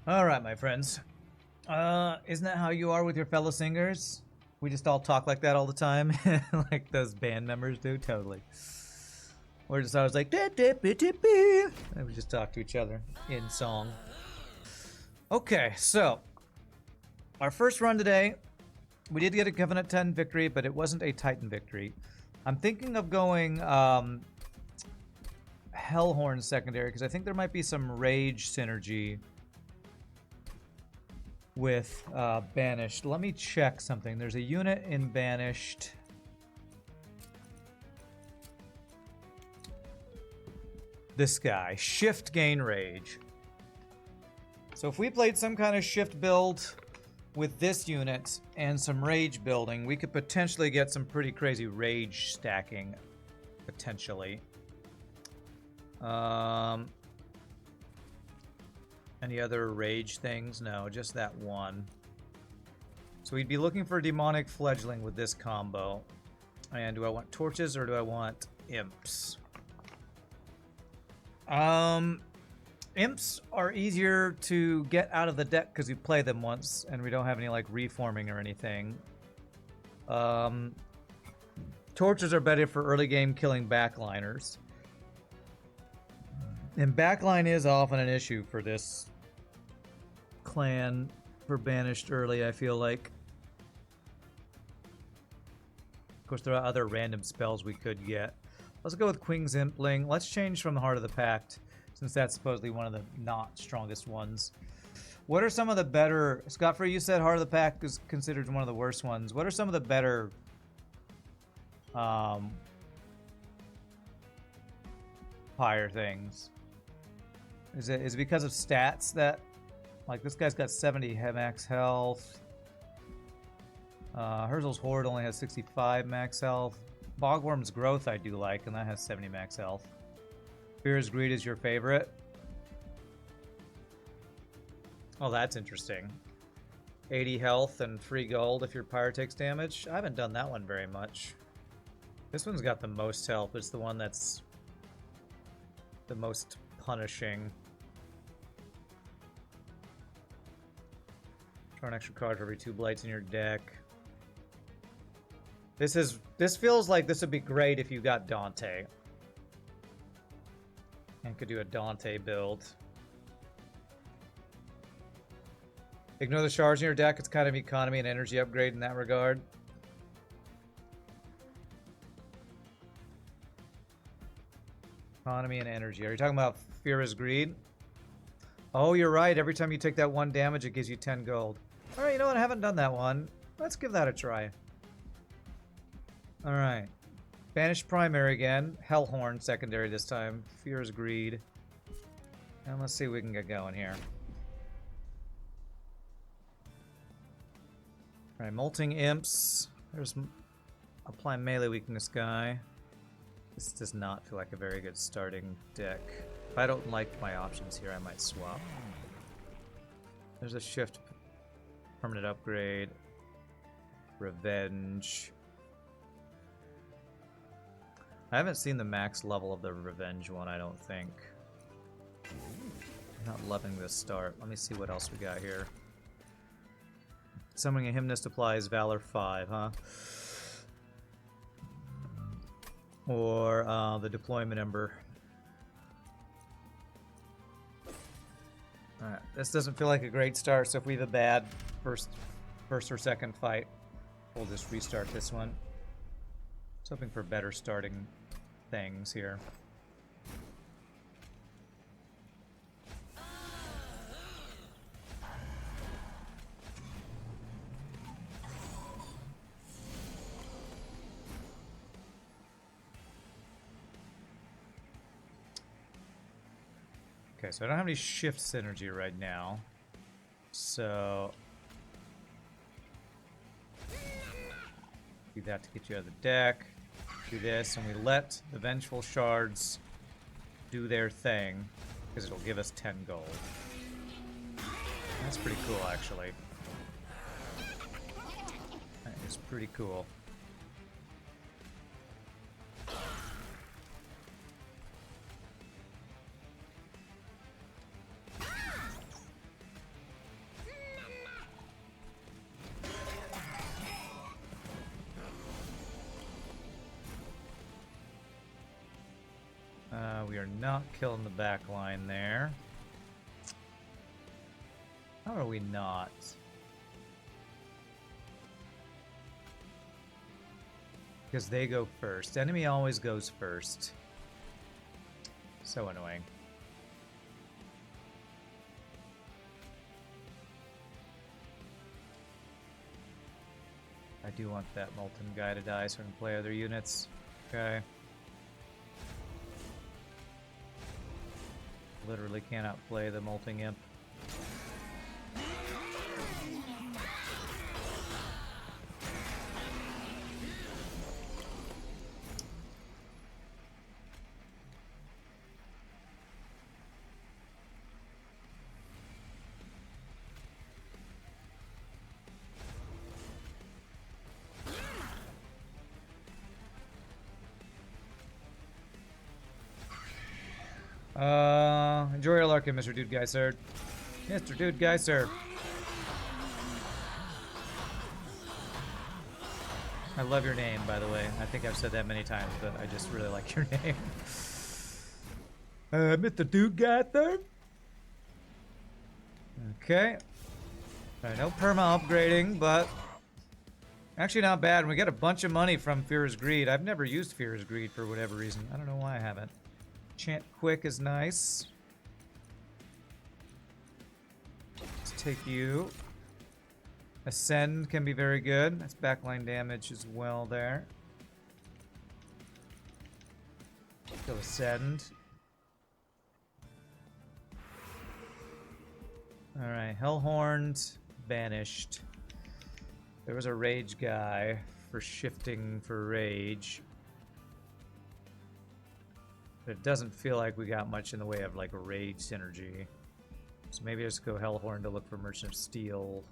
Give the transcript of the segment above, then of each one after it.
Alright, my friends. Isn't that how you are with your fellow singers? We just all talk like that all the time, like those band members do, totally. We're just always like, and we just talk to each other in song. Okay, so our first run today, we did get a Covenant 10 victory, but it wasn't a Titan victory. I'm thinking of going Hellhorned secondary, because I think there might be some rage synergy with Banished. Let me check something. There's a unit in Banished. This guy, Shift Gain Rage. So if we played some kind of shift build with this unit and some rage building, we could potentially get some pretty crazy rage stacking, potentially. Any other rage things? No, just that one. So we'd be looking for demonic fledgling with this combo. And do I want torches or do I want imps? Imps are easier to get out of the deck because you play them once and we don't have any like reforming or anything. Torches are better for early game killing backliners. And backline is often an issue for this clan for Banished early, I feel like. Of course, there are other random spells we could get. Let's go with Queen's Impling. Let's change from the Heart of the Pact, since that's supposedly one of the not strongest ones. What are some of the better... Scott Free, you said Heart of the Pact is considered one of the worst ones. What are some of the better... Pyre things? Is it because of stats that... Like, this guy's got 70 max health. Herzl's Horde only has 65 max health. Bogworm's Growth I do like, and that has 70 max health. Fear's Greed is your favorite? Oh, that's interesting. 80 health and free gold if your pyre takes damage. I haven't done that one very much. This one's got the most health. It's the one that's the most punishing. Draw an extra card for every 2 blights in your deck. This feels like this would be great if you got Dante. And could do a Dante build. Ignore the shards in your deck. It's kind of economy and energy upgrade in that regard. Economy and energy. Are you talking about Fear is Greed? Oh, you're right. Every time you take that 1 damage, it gives you 10 gold. Alright, you know what? I haven't done that one. Let's give that a try. Alright. Banished primary again. Hellhorned secondary this time. Fear is Greed. And let's see if we can get going here. Alright, Molting Imps. There's Apply Melee Weakness guy. This does not feel like a very good starting deck. If I don't like my options here, I might swap. There's a Shift. Permanent Upgrade. Revenge. I haven't seen the max level of the Revenge one, I don't think. I'm not loving this start. Let me see what else we got here. Summoning a Hymnist applies Valor 5, huh? Or the Deployment Ember. Alright, this doesn't feel like a great start, so if we have a bad first or second fight, we'll just restart this one. I was hoping for better starting things here. Okay, so I don't have any shift synergy right now. So do that to get you out of the deck. Do this, and we let the Vengeful Shards do their thing, because it'll give us 10 gold. That's pretty cool, actually. That is pretty cool. we are not killing the back line there. How are we not? Because they go first. Enemy always goes first. So annoying. I do want that Molten guy to die so I can play other units. Okay. Literally cannot play the Molting Imp. Enjoy your Larkin, Mr. Dude Guy, sir. Mr. Dude Guy, sir. I love your name, by the way. I think I've said that many times, but I just really like your name. Mr. Dude Guy, sir. Okay. Alright, no perma upgrading, but actually not bad. And we get a bunch of money from Fear's Greed. I've never used Fear's Greed for whatever reason. I don't know why I haven't. Chant Quick is nice. Let's take you. Ascend can be very good. That's backline damage as well there. Go Ascend. Alright, Hellhorned, Banished. There was a Rage guy for shifting for Rage. But it doesn't feel like we got much in the way of like a Rage synergy. So maybe I just go Hellhorn to look for Merchant of Steel.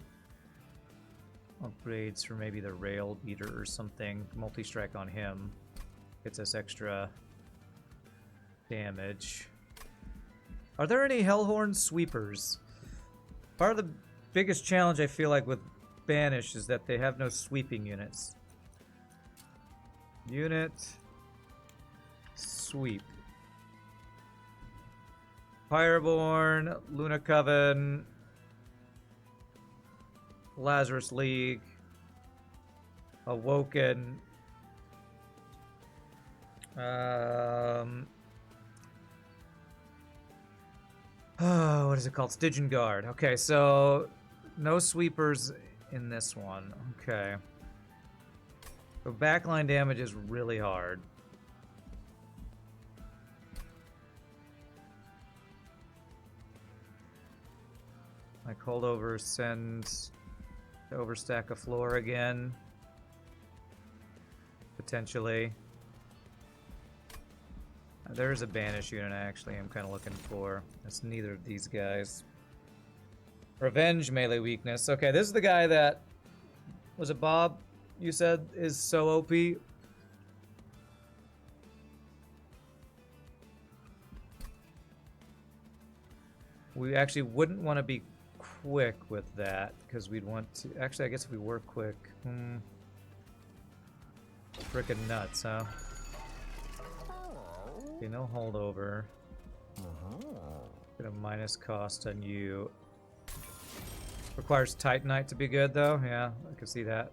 Upgrades for maybe the Rail Beater or something. Multi-strike on him. Gets us extra damage. Are there any Hellhorn sweepers? Part of the biggest challenge I feel like with Banish is that they have no sweeping units. Unit. Sweep. Fireborn, Luna Coven, Lazarus League, Awoken, oh, what is it called? Stygian Guard. Okay, so no sweepers in this one. Okay. So backline damage is really hard. Like hold over, send to overstack a floor again. Potentially. There's a Banish unit actually I'm kind of looking for. That's neither of these guys. Revenge melee weakness. Okay, this is the guy that... Was it Bob? You said is so OP? We actually wouldn't want to be quick with that because we'd want to... Actually, I guess if we were quick... Frickin' nuts, huh? Okay, no holdover. Get a minus cost on you. Requires Titanite to be good, though. Yeah, I can see that.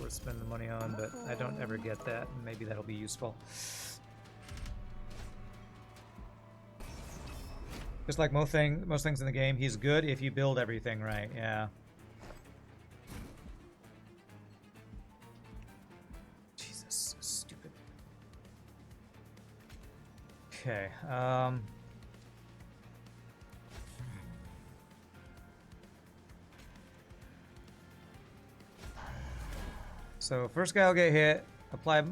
Worth spending the money on, but I don't ever get that, and maybe that'll be useful. Just like most things in the game, he's good if you build everything right. Yeah. Jesus, so stupid. Okay. So first guy will get hit, apply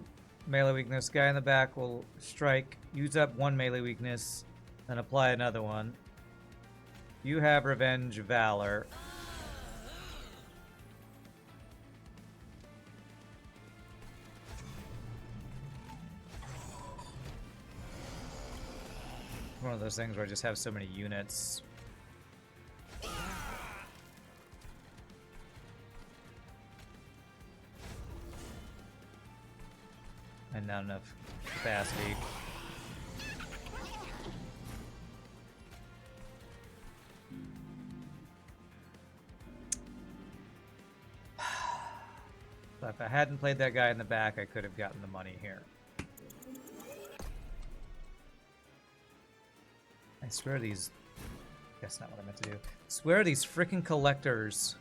melee weakness, guy in the back will strike, use up one melee weakness, then apply another one. You have Revenge Valor. one of those things where I just have so many units. And not enough capacity. But if I hadn't played that guy in the back, I could have gotten the money here. I swear these... That's not what I meant to do. I swear these freaking collectors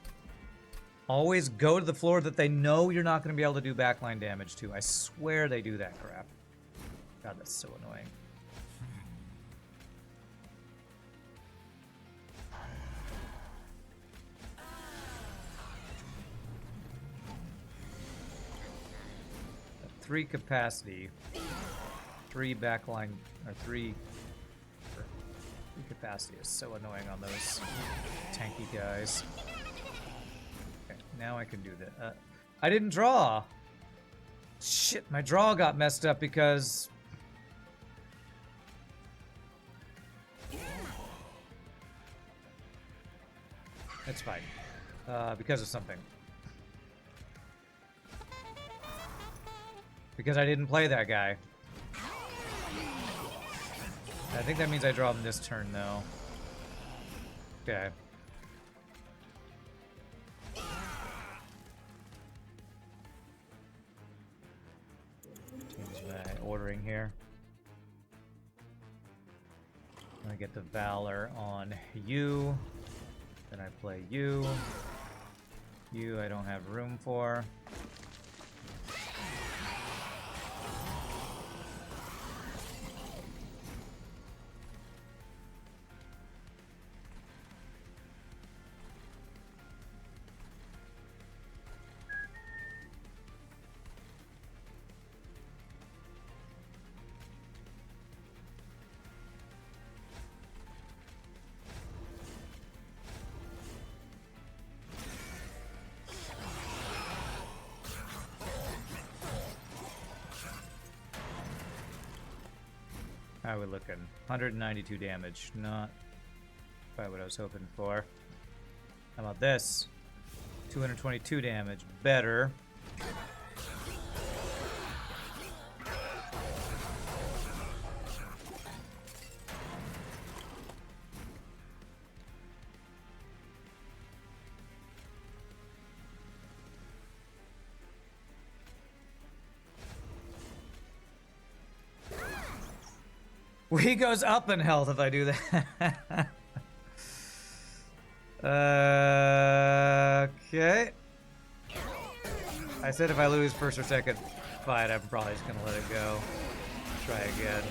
always go to the floor that they know you're not going to be able to do backline damage to. I swear they do that crap. God, that's so annoying. Three capacity, 3 backline, or three capacity is so annoying on those tanky guys. Okay, now I can do that. I didn't draw! Shit, my draw got messed up because... It's fine. Because of something. Because I didn't play that guy. I think that means I draw him this turn, though. Okay. Change my ordering here. I get the Valor on you. Then I play you. You I don't have room for. How are we looking? 192 damage. Not quite what I was hoping for. How about this? 222 damage. Better. He goes up in health if I do that. Okay. I said if I lose first or second fight, I'm probably just gonna let it go. Try again.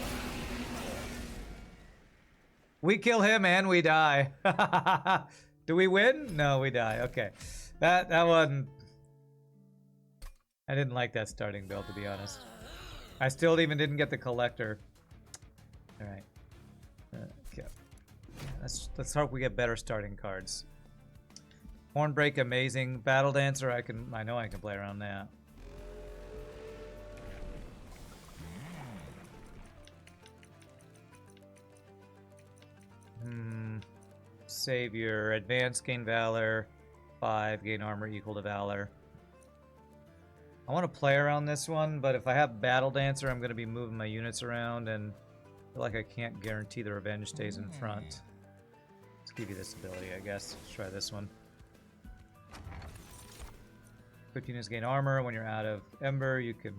We kill him and we die. Do we win? No, we die. Okay. That one... I didn't like that starting build, to be honest. I still even didn't get the collector. Alright. Okay. Let's hope we get better starting cards. Hornbreak, amazing. Battle Dancer, I know I can play around that. Savior, advanced, gain Valor. 5, gain armor equal to Valor. I want to play around this one, but if I have Battle Dancer, I'm going to be moving my units around, and I feel like I can't guarantee the Revenge stays in front. Let's give you this ability, I guess. Let's try this one. Quick units gain armor. When you're out of Ember, you can...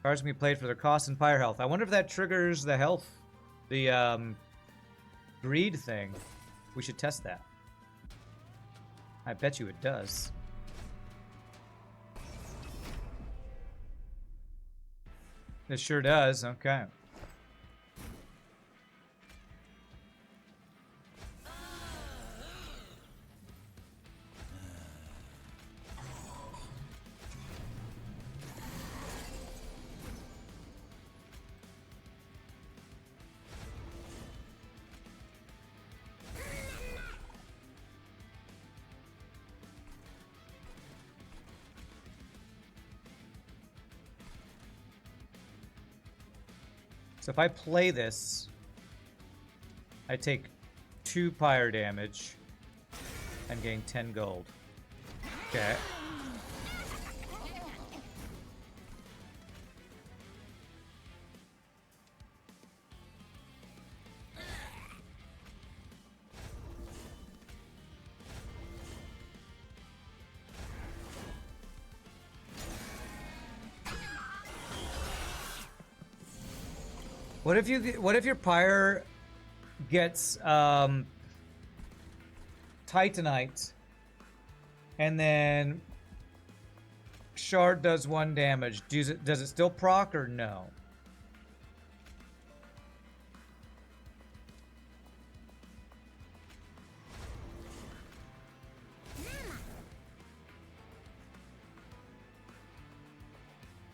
Cards can be played for their cost and fire health. I wonder if that triggers the health, the greed thing. We should test that. I bet you it does. It sure does. Okay. So if I play this, I take 2 pyre damage and gain 10 gold. Okay. What if your pyre gets Titanite and then Shard does 1 damage? Does it still proc or no?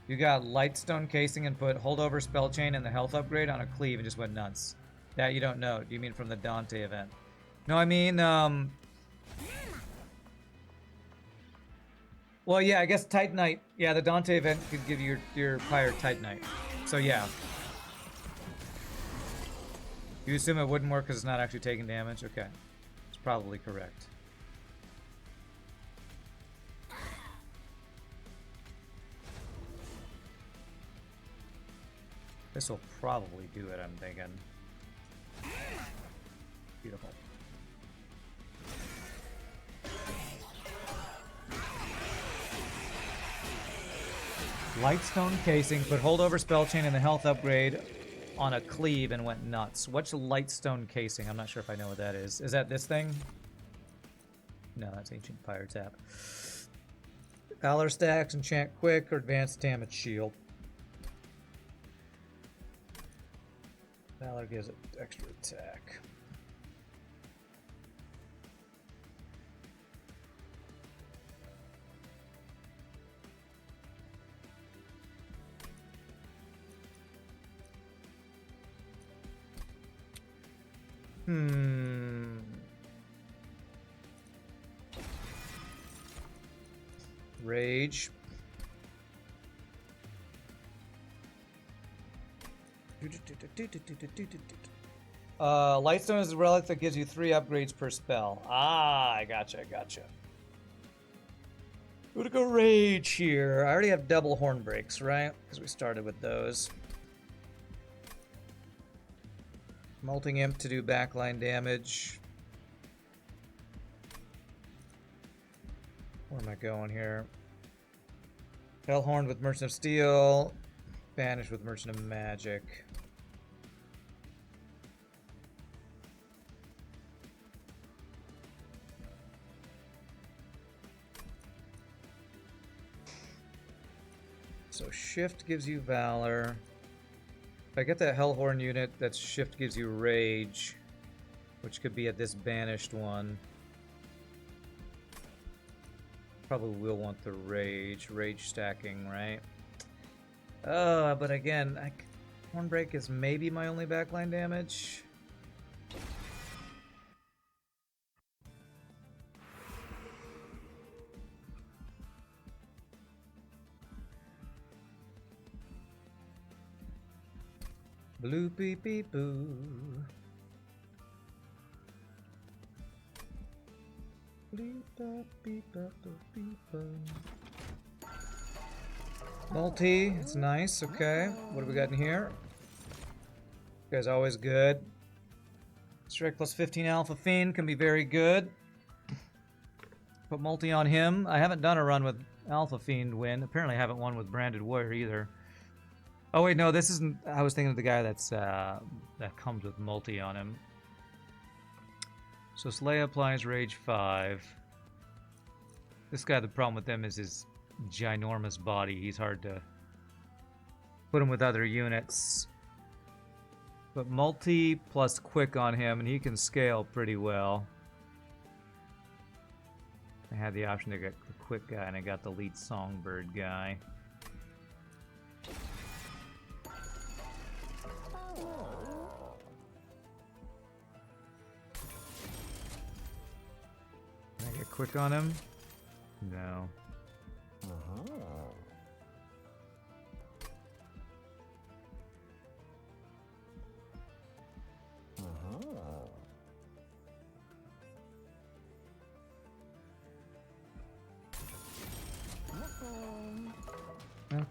You got Lightstone Casing and put Holdover Spell Chain and the health upgrade on a cleave and just went nuts. That you don't know. Do you mean from the Dante event? No, I mean, well, yeah, I guess Titanite. Yeah, the Dante event could give you your Pyre Titanite. So, yeah. You assume it wouldn't work because it's not actually taking damage? Okay. It's probably correct. This will probably do it, I'm thinking. Beautiful. Lightstone Casing, put Holdover Spell Chain and the health upgrade on a cleave and went nuts. What's Lightstone Casing? I'm not sure if I know what that is. Is that this thing? No, that's Ancient Pyre Tap. Valor stacks, enchant quick, or advanced damage shield. Valor gives it extra attack. Rage. Lightstone is a relic that gives you 3 upgrades per spell. Ah, I gotcha. We're gonna go Rage here. I already have double horn breaks, right? Because we started with those. Molting Imp to do backline damage. Where am I going here? Hellhorned with Merchant of Steel. Banished with Merchant of Magic. So Shift gives you Valor. If I get that Hellhorn unit, that Shift gives you Rage, which could be at this Banished one. Probably will want the Rage stacking, right? But again, Hornbreak is maybe my only backline damage. Blue beep beep boo. Multi, it's nice, okay. What do we got in here? You guys always good. Strike plus 15 Alpha Fiend can be very good. Put multi on him. I haven't done a run with Alpha Fiend win. Apparently I haven't won with Branded Warrior either. Oh wait, no, this isn't. I was thinking of the guy that's that comes with multi on him. So Slay applies Rage 5. This guy, the problem with him is his ginormous body. He's hard to put him with other units. But multi plus quick on him, and he can scale pretty well. I had the option to get the quick guy, and I got the lead songbird guy. Can I get quick on him? No.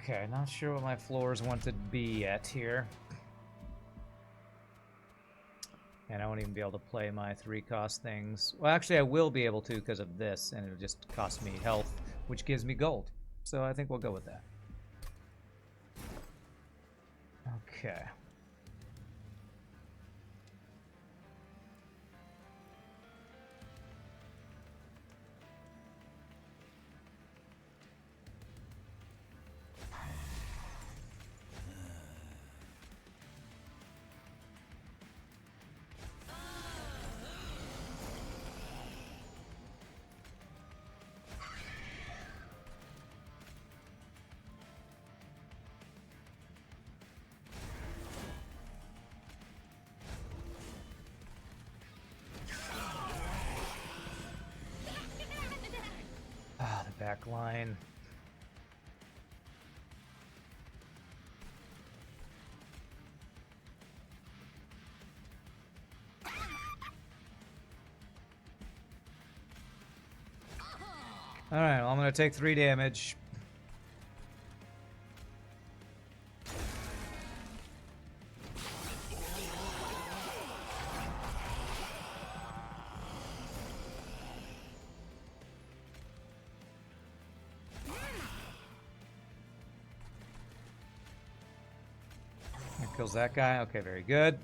Okay, not sure what my floors want to be yet here. And I won't even be able to play my 3-cost things. Well, actually, I will be able to because of this, and it'll just cost me health, which gives me gold. So I think we'll go with that. Okay. Back line. Alright, well, I'm gonna take 3 damage. Kills that guy. Okay, very good.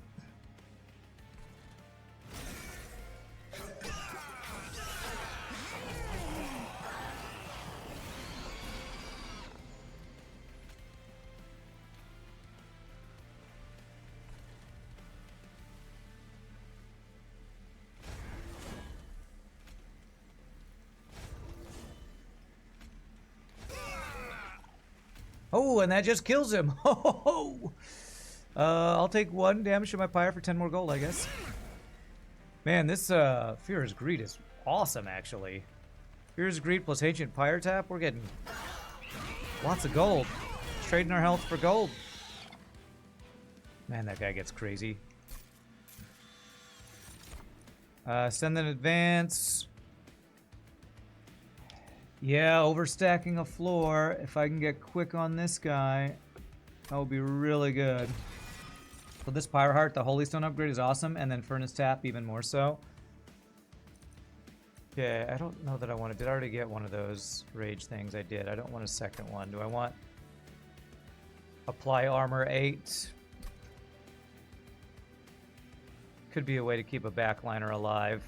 Oh, and that just kills him. Oh, I'll take 1 damage to my pyre for 10 more gold, I guess. Man, this Fear's Greed is awesome, actually. Fear's Greed plus Ancient Pyre Tap, we're getting lots of gold. Trading our health for gold. Man, that guy gets crazy. Send an advance. Yeah, overstacking a floor. If I can get quick on this guy, that will be really good. So this Pyre Heart, the Holy Stone upgrade is awesome, and then Furnace Tap even more so. Okay, I don't know that I want to... Did I already get one of those rage things? I did. I don't want a second one. Do I want... Apply Armor 8? Could be a way to keep a backliner alive.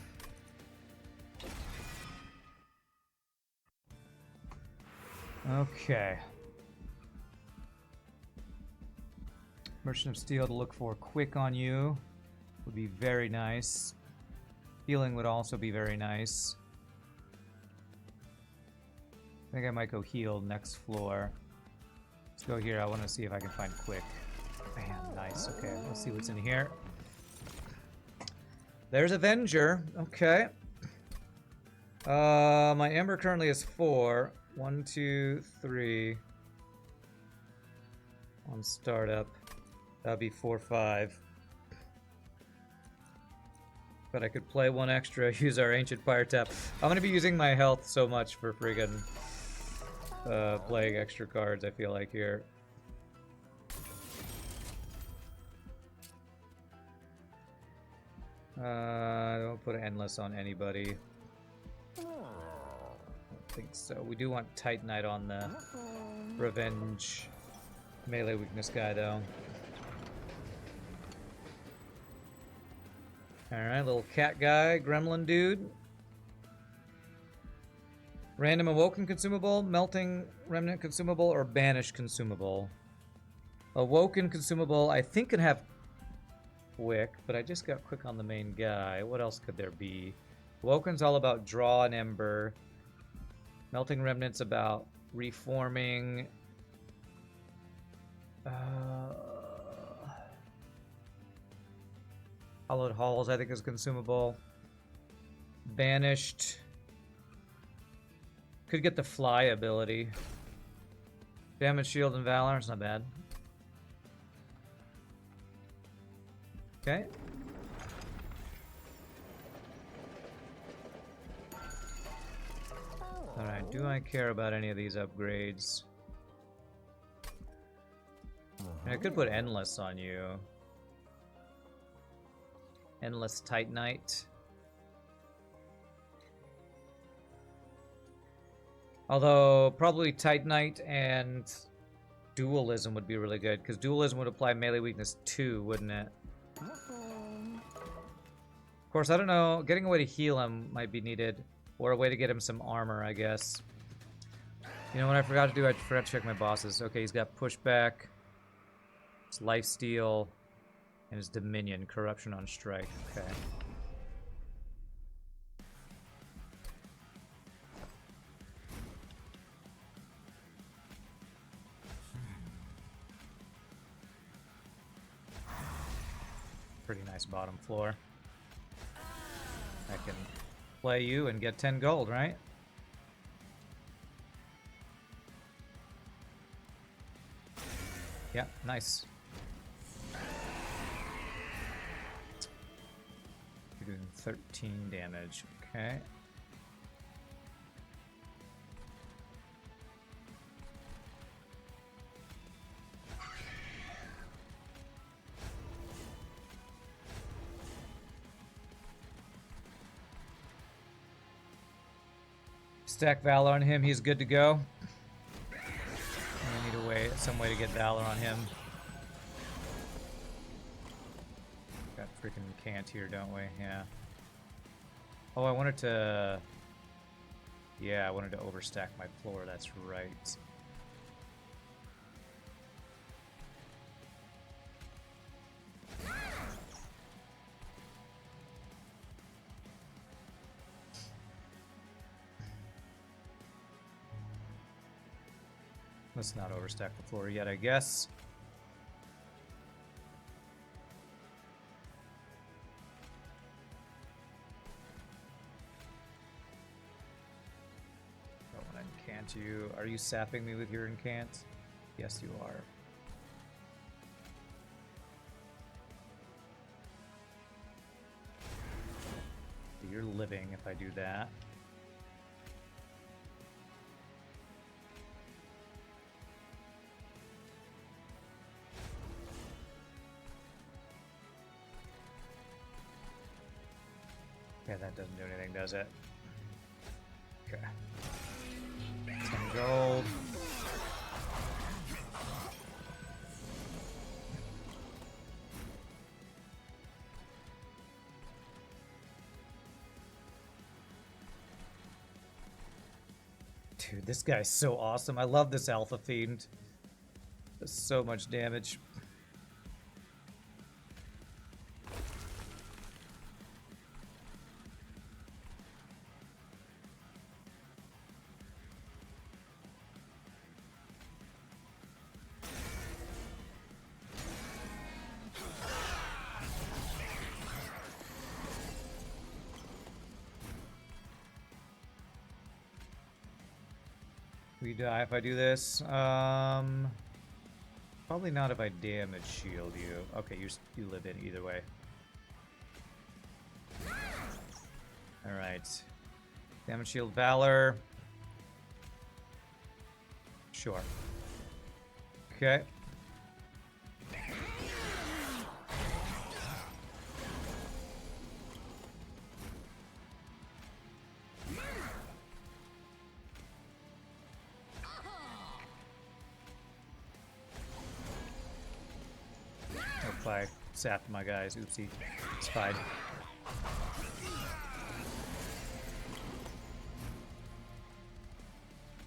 Okay. Merchant of Steel to look for quick on you would be very nice. Healing would also be very nice. I think I might go heal next floor. Let's go here. I want to see if I can find quick. Man, nice. Okay, let's see what's in here. There's Avenger. Okay. My Ember currently is 4. 1, 2, 3. On startup. That'd be 4, 5. But I could play 1 extra, use our Ancient Pyre Tap. I'm gonna be using my health so much for friggin' playing extra cards, I feel like, here. I don't put Endless on anybody. I don't think so. We do want Titanite on the Revenge melee weakness guy, though. Alright, little cat guy, gremlin dude. Random Awoken consumable, Melting Remnant consumable, or Banished consumable. Awoken consumable, I think can have quick, but I just got quick on the main guy. What else could there be? Awoken's all about draw an ember. Melting Remnant's about reforming. Hollowed Halls, I think, is consumable. Banished. Could get the Fly ability. Damage, Shield, and Valor. It's not bad. Okay. Alright, do I care about any of these upgrades? I could put Endless on you. Endless Titanite. Although, probably Titanite and Dualism would be really good, because Dualism would apply melee weakness 2, wouldn't it? Of course, I don't know. Getting a way to heal him might be needed, or a way to get him some armor, I guess. You know what I forgot to do? I forgot to check my bosses. Okay, he's got Pushback, his Lifesteal, and his Dominion, Corruption on Strike. Okay. Pretty nice bottom floor. I can play you and get 10 gold, right? Yeah, nice. You're doing 13 damage, okay. Stack Valor on him, he's good to go. I need some way to get Valor on him. Got freaking Cant here, don't we? Yeah. Oh, I wanted to... Yeah, I wanted to overstack my floor, that's right. Let's not overstack the floor yet, I guess. Don't want to incant you. Are you sapping me with your incant? Yes, you are. You're living if I do that. Yeah, that doesn't do anything, does it? Okay. 10 gold. Dude, this guy's so awesome. I love this Alpha Fiend. Does so much damage. We die if I do this. Probably not if I damage shield you. Okay, you live in either way. All right. Damage shield Valor. Sure. Okay. I sapped my guys. Oopsie. Spied.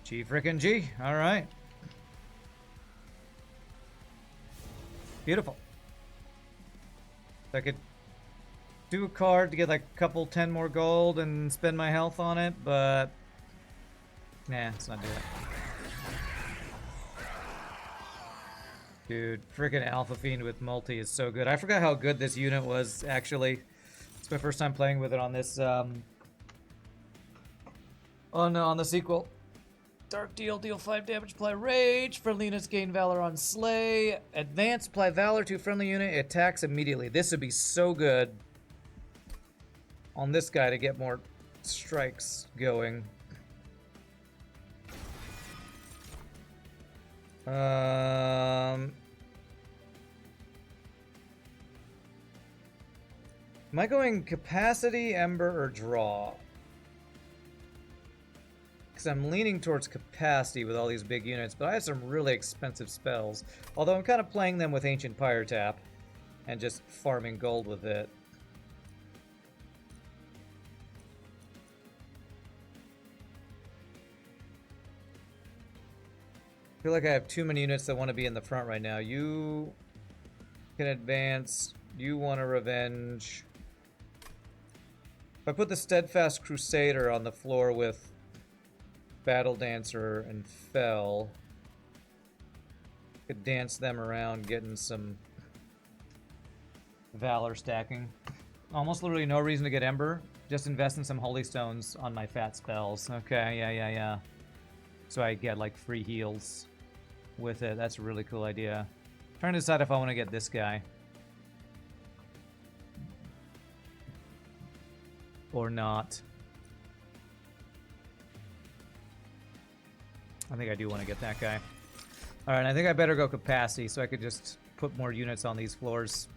G frickin' G. Alright. Beautiful. I could do a card to get like a couple 10 more gold and spend my health on it, but nah, let's not do it. Dude, freaking Alpha Fiend with multi is so good. I forgot how good this unit was, actually. It's my first time playing with it on this, on the sequel. Dark deal 5 damage, apply Rage. Friendly units gain Valor on Slay. Advance, apply Valor to friendly unit, it attacks immediately. This would be so good on this guy to get more strikes going. Am I going capacity, ember, or draw? Because I'm leaning towards capacity with all these big units, but I have some really expensive spells. Although I'm kind of playing them with Ancient Pyre Tap and just farming gold with it. I feel like I have too many units that want to be in the front right now. You can advance. You want to revenge. If I put the Steadfast Crusader on the floor with Battle Dancer and Fell, could dance them around, getting some Valor stacking. Almost literally no reason to get Ember. Just invest in some Holy Stones on my fat spells. Okay, yeah. So I get like free heals with it. That's a really cool idea. Trying to decide if I want to get this guy or not. I think I do want to get that guy. Alright, I think I better go capacity so I could just put more units on these floors.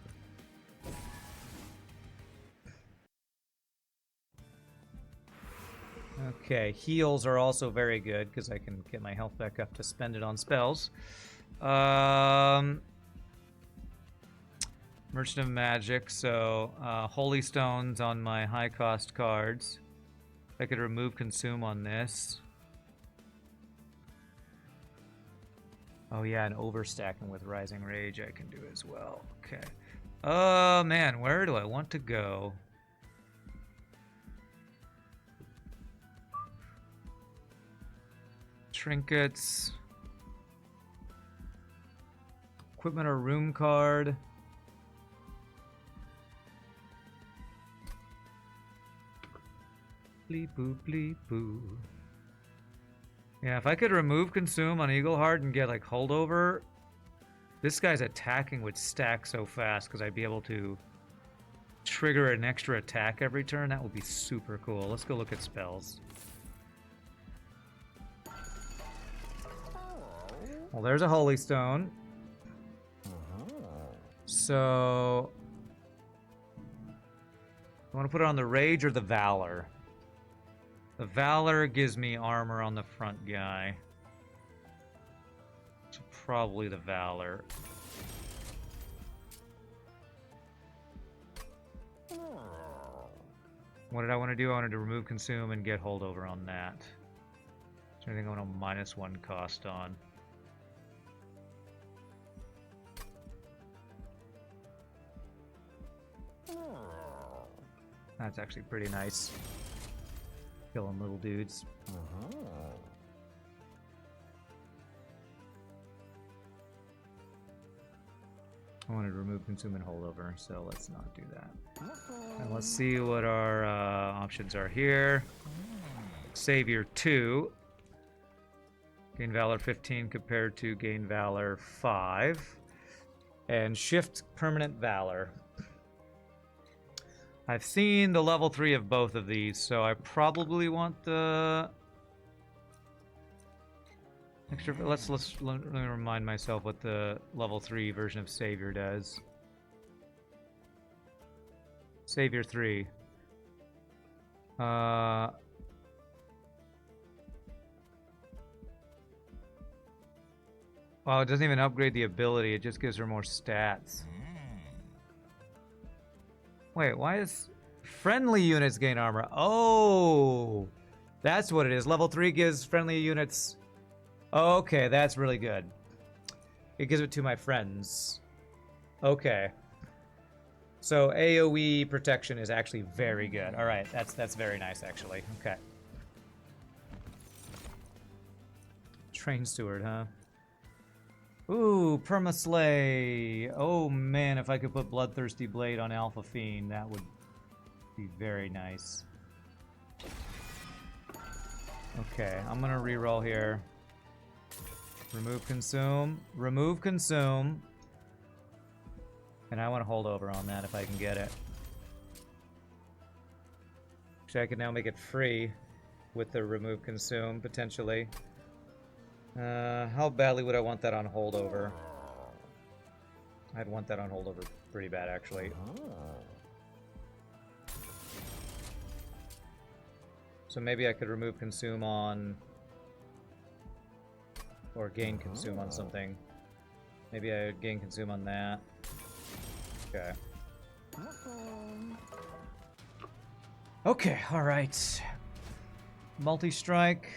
Okay, heals are also very good because I can get my health back up to spend it on spells. Merchant of Magic, so Holy Stones on my high cost cards. I could remove Consume on this. Oh yeah, and overstacking with Rising Rage I can do as well. Okay. Oh man, where do I want to go? Trinkets. Equipment or room card. Bleep boop bleep boo. Yeah, if I could remove Consume on Eagleheart and get like Holdover, this guy's attacking would stack so fast because I'd be able to trigger an extra attack every turn. That would be super cool. Let's go look at spells. Well, there's a Holy Stone. So I want to put it on the Rage or the Valor. The Valor gives me armor on the front guy. So probably the Valor. What did I want to do? I wanted to remove Consume and get Holdover on that. Is there anything I want to -1 cost on? That's actually pretty nice. Killing little dudes. I wanted to remove Consume and Holdover, so let's not do that. And let's see what our options are here. Savior 2. Gain Valor 15 compared to Gain Valor 5. And Shift Permanent Valor. I've seen the level 3 of both of these, so I probably want the extra. Let me remind myself what the level 3 version of Savior does. Savior 3. Oh, it doesn't even upgrade the ability, it just gives her more stats. Wait, why is friendly units gain armor? Oh, that's what it is. Level 3 gives friendly units. Okay, that's really good. It gives it to my friends. Okay. So AoE protection is actually very good. All right, that's very nice actually. Okay. Train Steward, huh? Ooh, Permaslay. Oh man, if I could put Bloodthirsty Blade on Alpha Fiend, that would be very nice. Okay, I'm gonna reroll here. Remove Consume. Remove Consume. And I want to hold over on that if I can get it. Actually, I can now make it free with the Remove Consume, potentially. How badly would I want that on holdover? I'd want that on holdover pretty bad, actually. So maybe I could remove consume on... or gain consume on something. Maybe I would gain consume on that. Okay. Okay, alright. Multi-strike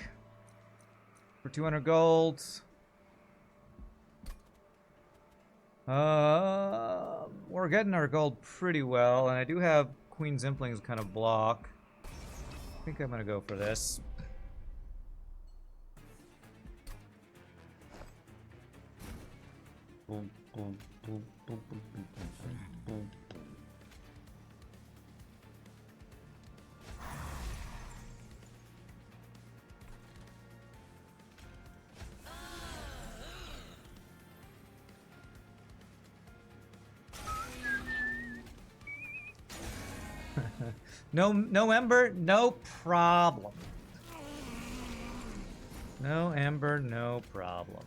for 200 gold. We're getting our gold pretty well, and I do have Queen's Implings kind of block. I think I'm gonna go for this. No Ember, no problem. No Ember, no problem.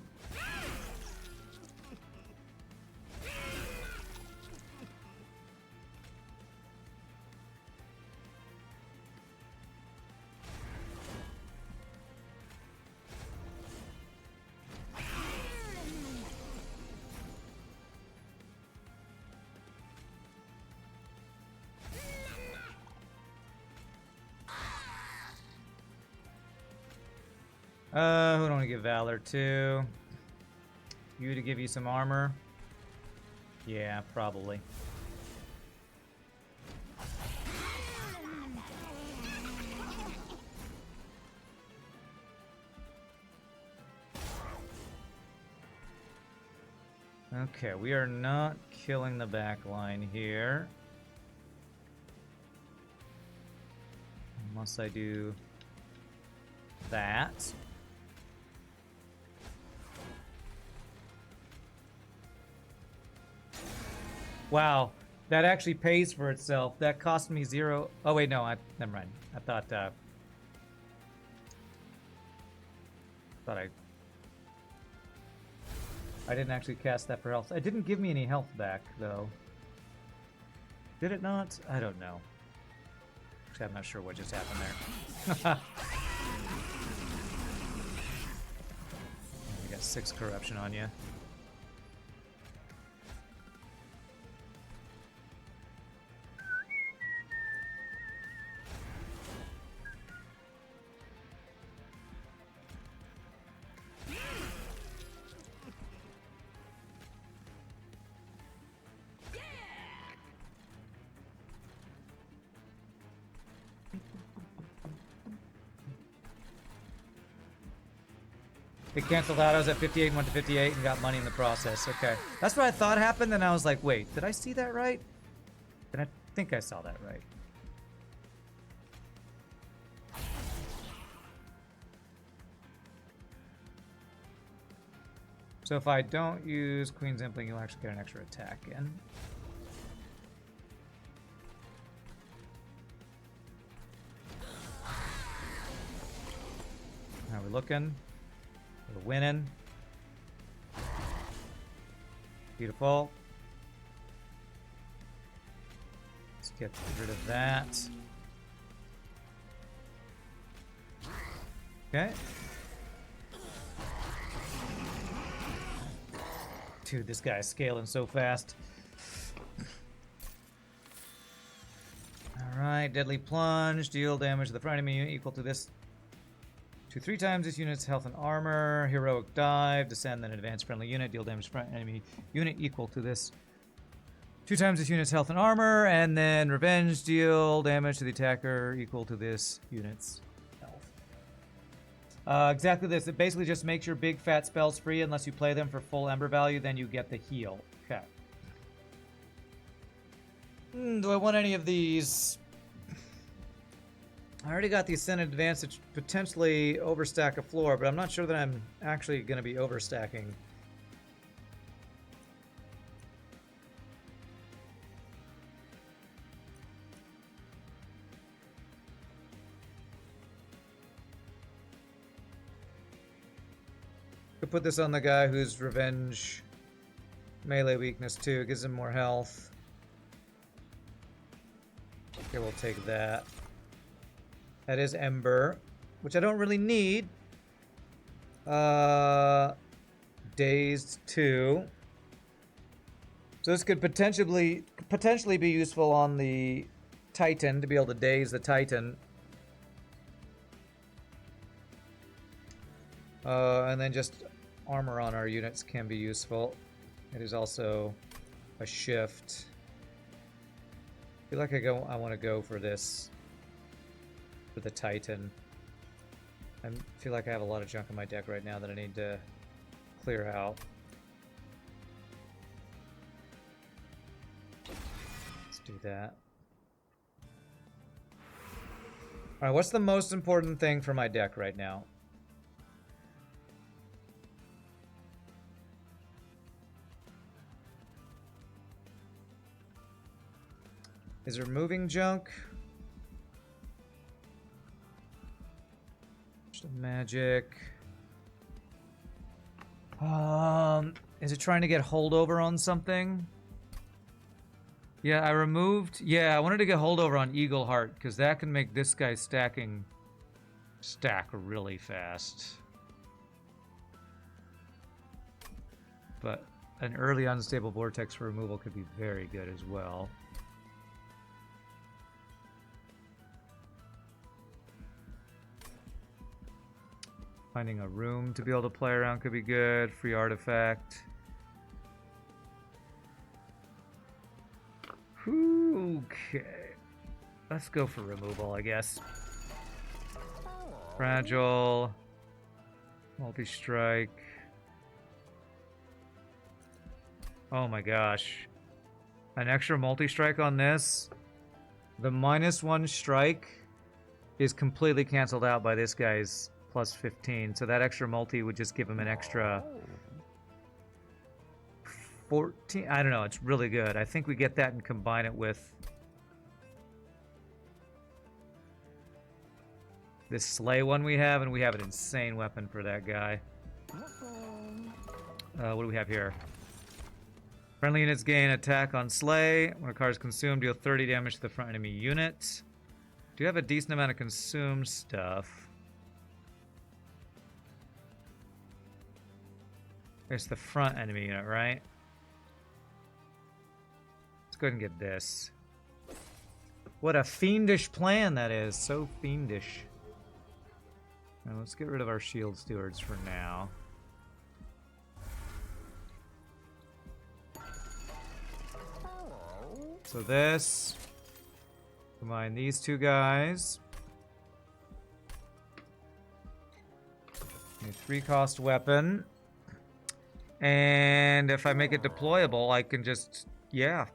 Who do I want to give Valor to? You to give you some armor? Yeah, probably. Okay, we are not killing the back line here. Unless I do that. Wow, that actually pays for itself. That cost me 0. Oh wait, no, never mind. I thought I didn't actually cast that for health. It didn't give me any health back though. Did it not? I don't know. Actually, I'm not sure what just happened there. You got 6 corruption on you. It canceled out. I was at 58 and went to 58 and got money in the process. Okay. That's what I thought happened, and I was like, wait, did I see that right? And I think I saw that right. So if I don't use Queen's Impling, you'll actually get an extra attack in. How are we looking? We're winning. Beautiful. Let's get rid of that. Okay. Dude, this guy's scaling so fast. Alright, Deadly Plunge. Deal damage to the front enemy unit equal to this. To 3 times this unit's health and armor. Heroic Dive. Descend then advance friendly unit. Deal damage to front enemy unit equal to this. 2 times this unit's health and armor. And then Revenge. Deal damage to the attacker equal to this unit's health. Exactly this. It basically just makes your big fat spells free unless you play them for full Ember value. Then you get the heal. Okay. Do I want any of these? I already got the Ascended Advance to potentially overstack a floor, but I'm not sure that I'm actually going to be overstacking. Could put this on the guy who's Revenge melee weakness too. It gives him more health. Okay, we'll take that. That is Ember, which I don't really need. Dazed 2. So this could potentially be useful on the Titan, to be able to daze the Titan. And then just armor on our units can be useful. It is also a shift. I feel like I want to go for this, for the Titan. I feel like I have a lot of junk in my deck right now that I need to clear out. Let's do that. Alright, what's the most important thing for my deck right now? Is removing junk? Just magic. Is it trying to get holdover on something? Yeah, I removed... Yeah, I wanted to get holdover on Eagle Heart, because that can make this guy stack really fast. But an early unstable vortex for removal could be very good as well. Finding a room to be able to play around could be good. Free artifact. Okay. Let's go for removal, I guess. Fragile. Multi-strike. Oh my gosh. An extra multi-strike on this. The -1 strike is completely canceled out by this guy's plus 15. So that extra multi would just give him an extra 14. I don't know. It's really good. I think we get that and combine it with this Slay one we have, and we have an insane weapon for that guy. What do we have here? Friendly units gain attack on Slay. When a card is consumed, deal 30 damage to the front enemy unit. Do have a decent amount of consumed stuff. There's the front enemy unit, right? Let's go ahead and get this. What a fiendish plan that is. So fiendish. Now let's get rid of our shield stewards for now. So this. Combine these two guys. A 3-cost weapon. And if I make it deployable, I can just, yeah.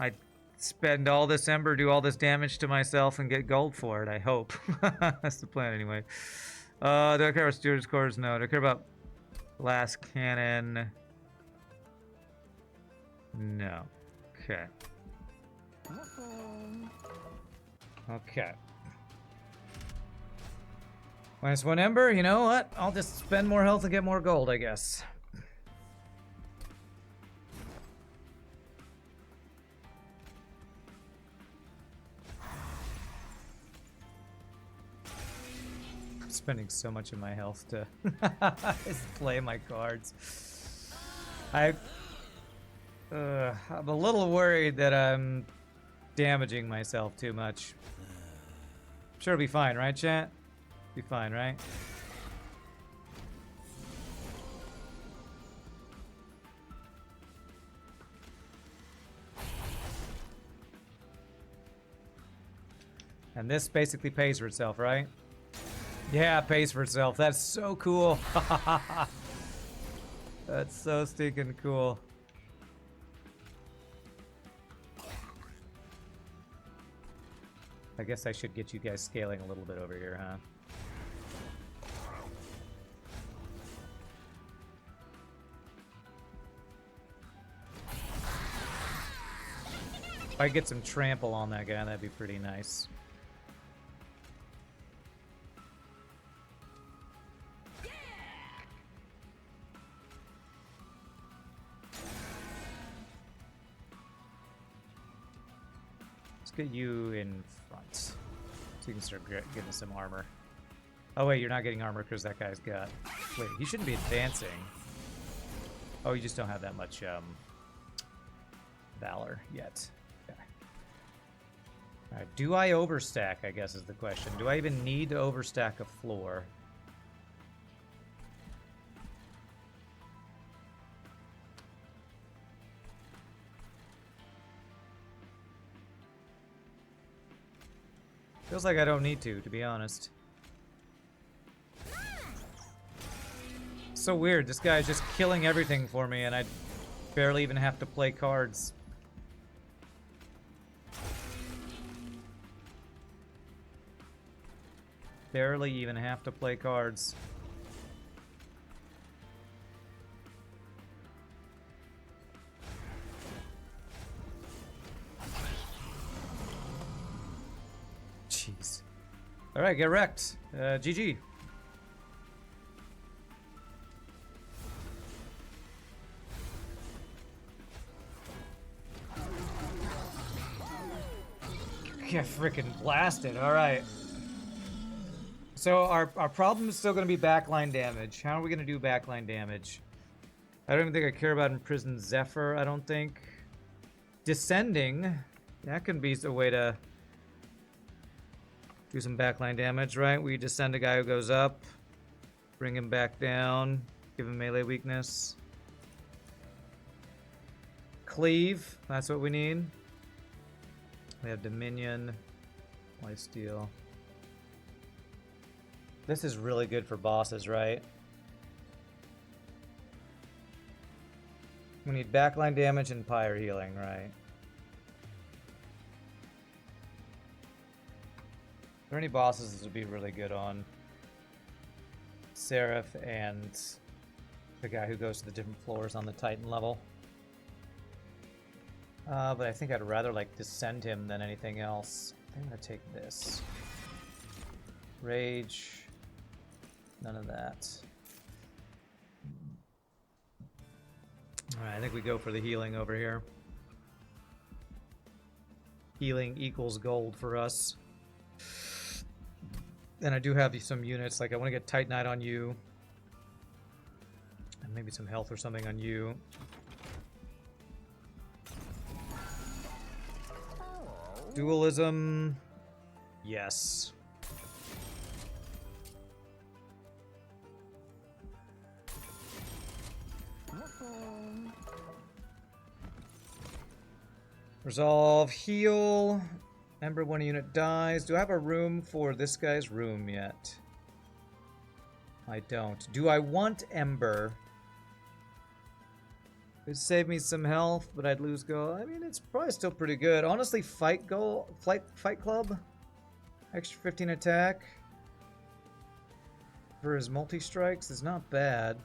I spend all this Ember, do all this damage to myself, and get gold for it, I hope. That's the plan anyway. Do I care about Steward's Cores? No. Do I care about Last Cannon? No. Okay. Okay. -1 Ember, you know what? I'll just spend more health and get more gold, I guess. I'm spending so much of my health to play my cards. I'm a little worried that I'm damaging myself too much. Sure, it'll be fine, right, chat? Be fine, right? And this basically pays for itself, right? Yeah, it pays for itself. That's so cool. That's so stinking cool. I guess I should get you guys scaling a little bit over here, huh? If I get some trample on that guy, that'd be pretty nice. Let's get you in front. that. So you can start getting some armor. Oh wait, you're not getting armor because that guy's got... Wait, he shouldn't be advancing. Oh, you just don't have that much valor yet. Okay. Alright, do I overstack, I guess is the question. Do I even need to overstack a floor? Feels like I don't need to be honest. So weird, this guy's just killing everything for me and I barely even have to play cards. Barely even have to play cards. Jeez. Alright, get wrecked. GG. Get freaking blasted. Alright. So our problem is still going to be backline damage. How are we going to do backline damage? I don't even think I care about Imprisoned Zephyr, I don't think. Descending. That can be a way to do some backline damage, right? We descend a guy who goes up. Bring him back down. Give him melee weakness. Cleave. That's what we need. We have Dominion. Lifesteal. This is really good for bosses, right? We need backline damage and pyre healing, right? Are there any bosses this would be really good on? Seraph and the guy who goes to the different floors on the Titan level. But I think I'd rather like descend him than anything else. I'm gonna take this. Rage. None of that. Alright, I think we go for the healing over here. Healing equals gold for us. And I do have some units, like I want to get Titanite on you. And maybe some health or something on you. Dualism. Yes. Resolve, heal. Ember, when a unit dies. Do I have a room for this guy's room yet? I don't. Do I want Ember? It'd save me some health, but I'd lose gold. I mean, it's probably still pretty good. Honestly, Fight Club. Extra 15 attack. For his multi-strikes is not bad.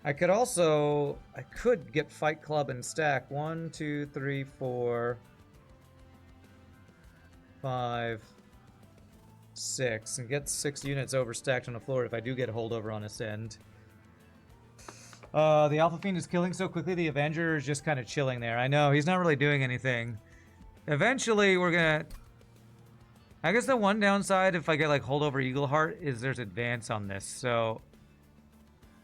I could get Fight Club and stack 1, 2, 3, 4, 5, 6, and get 6 units overstacked on the floor if I do get a holdover on Ascend. The Alpha Fiend is killing so quickly, the Avenger is just kind of chilling there. I know, he's not really doing anything. Eventually, we're gonna... I guess the one downside, if I get like holdover Eagleheart, is there's advance on this, so...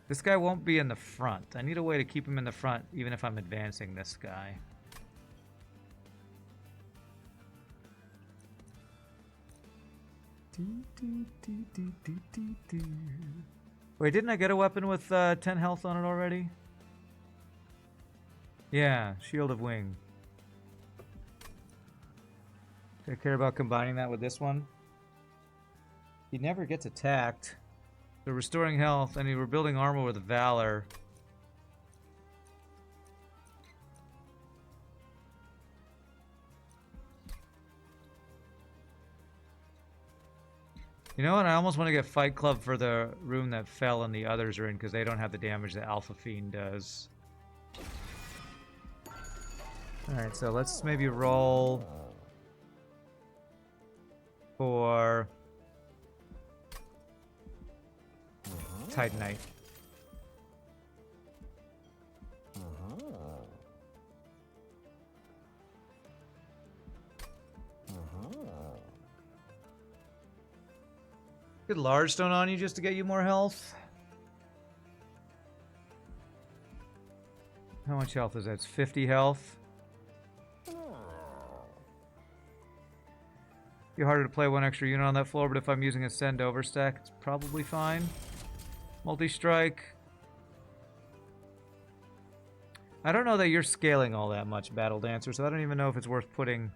This guy won't be in the front. I need a way to keep him in the front, even if I'm advancing this guy. Wait, didn't I get a weapon with 10 health on it already? Yeah, Shield of Wing. Do I care about combining that with this one? He never gets attacked. So restoring health, and we're building armor with Valor. You know what? I almost want to get Fight Club for the room that Fell and the others are in, because they don't have the damage that Alpha Fiend does. Alright, so let's maybe roll for Titanite. Get large stone on you just to get you more health. How much health is that? It's 50 health. Be harder to play one extra unit on that floor, but if I'm using a send overstack, it's probably fine. Multi-strike. I don't know that you're scaling all that much, Battle Dancer, so I don't even know if it's worth putting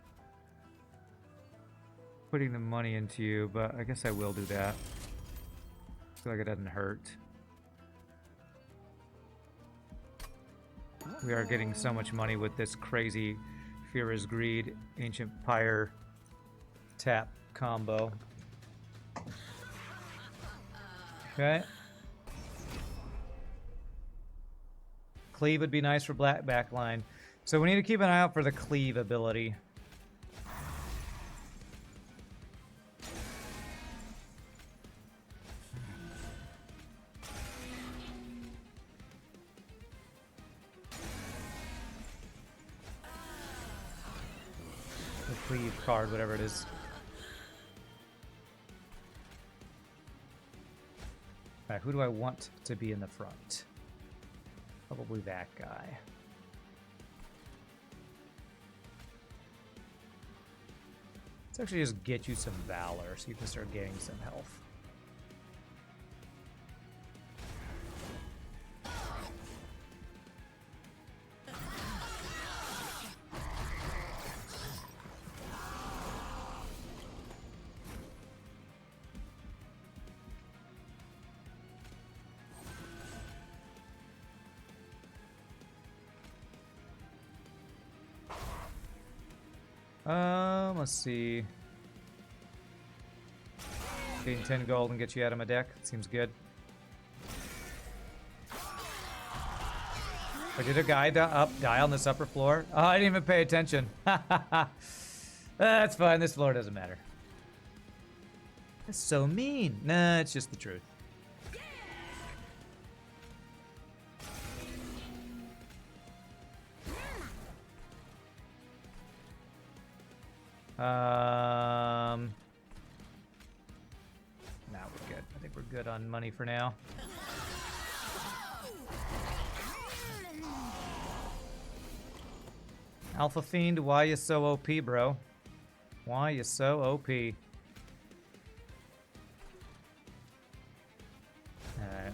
the money into you, but I guess I will do that. I feel like it doesn't hurt. We are getting so much money with this crazy Fear is Greed, Ancient Pyre tap combo. Okay. Cleave would be nice for black backline. So we need to keep an eye out for the cleave ability. The cleave card, whatever it is. Alright, who do I want to be in the front? Probably that guy. Let's actually just get you some Valor so you can start getting some health. Let's see. Getting 10 gold and get you out of my deck. Seems good. Or did a guy die on this upper floor? Oh, I didn't even pay attention. That's fine. This floor doesn't matter. That's so mean. Nah, it's just the truth. Now we're good. I think we're good on money for now. Alpha Fiend, why you so OP, bro? Why you so OP? Alright,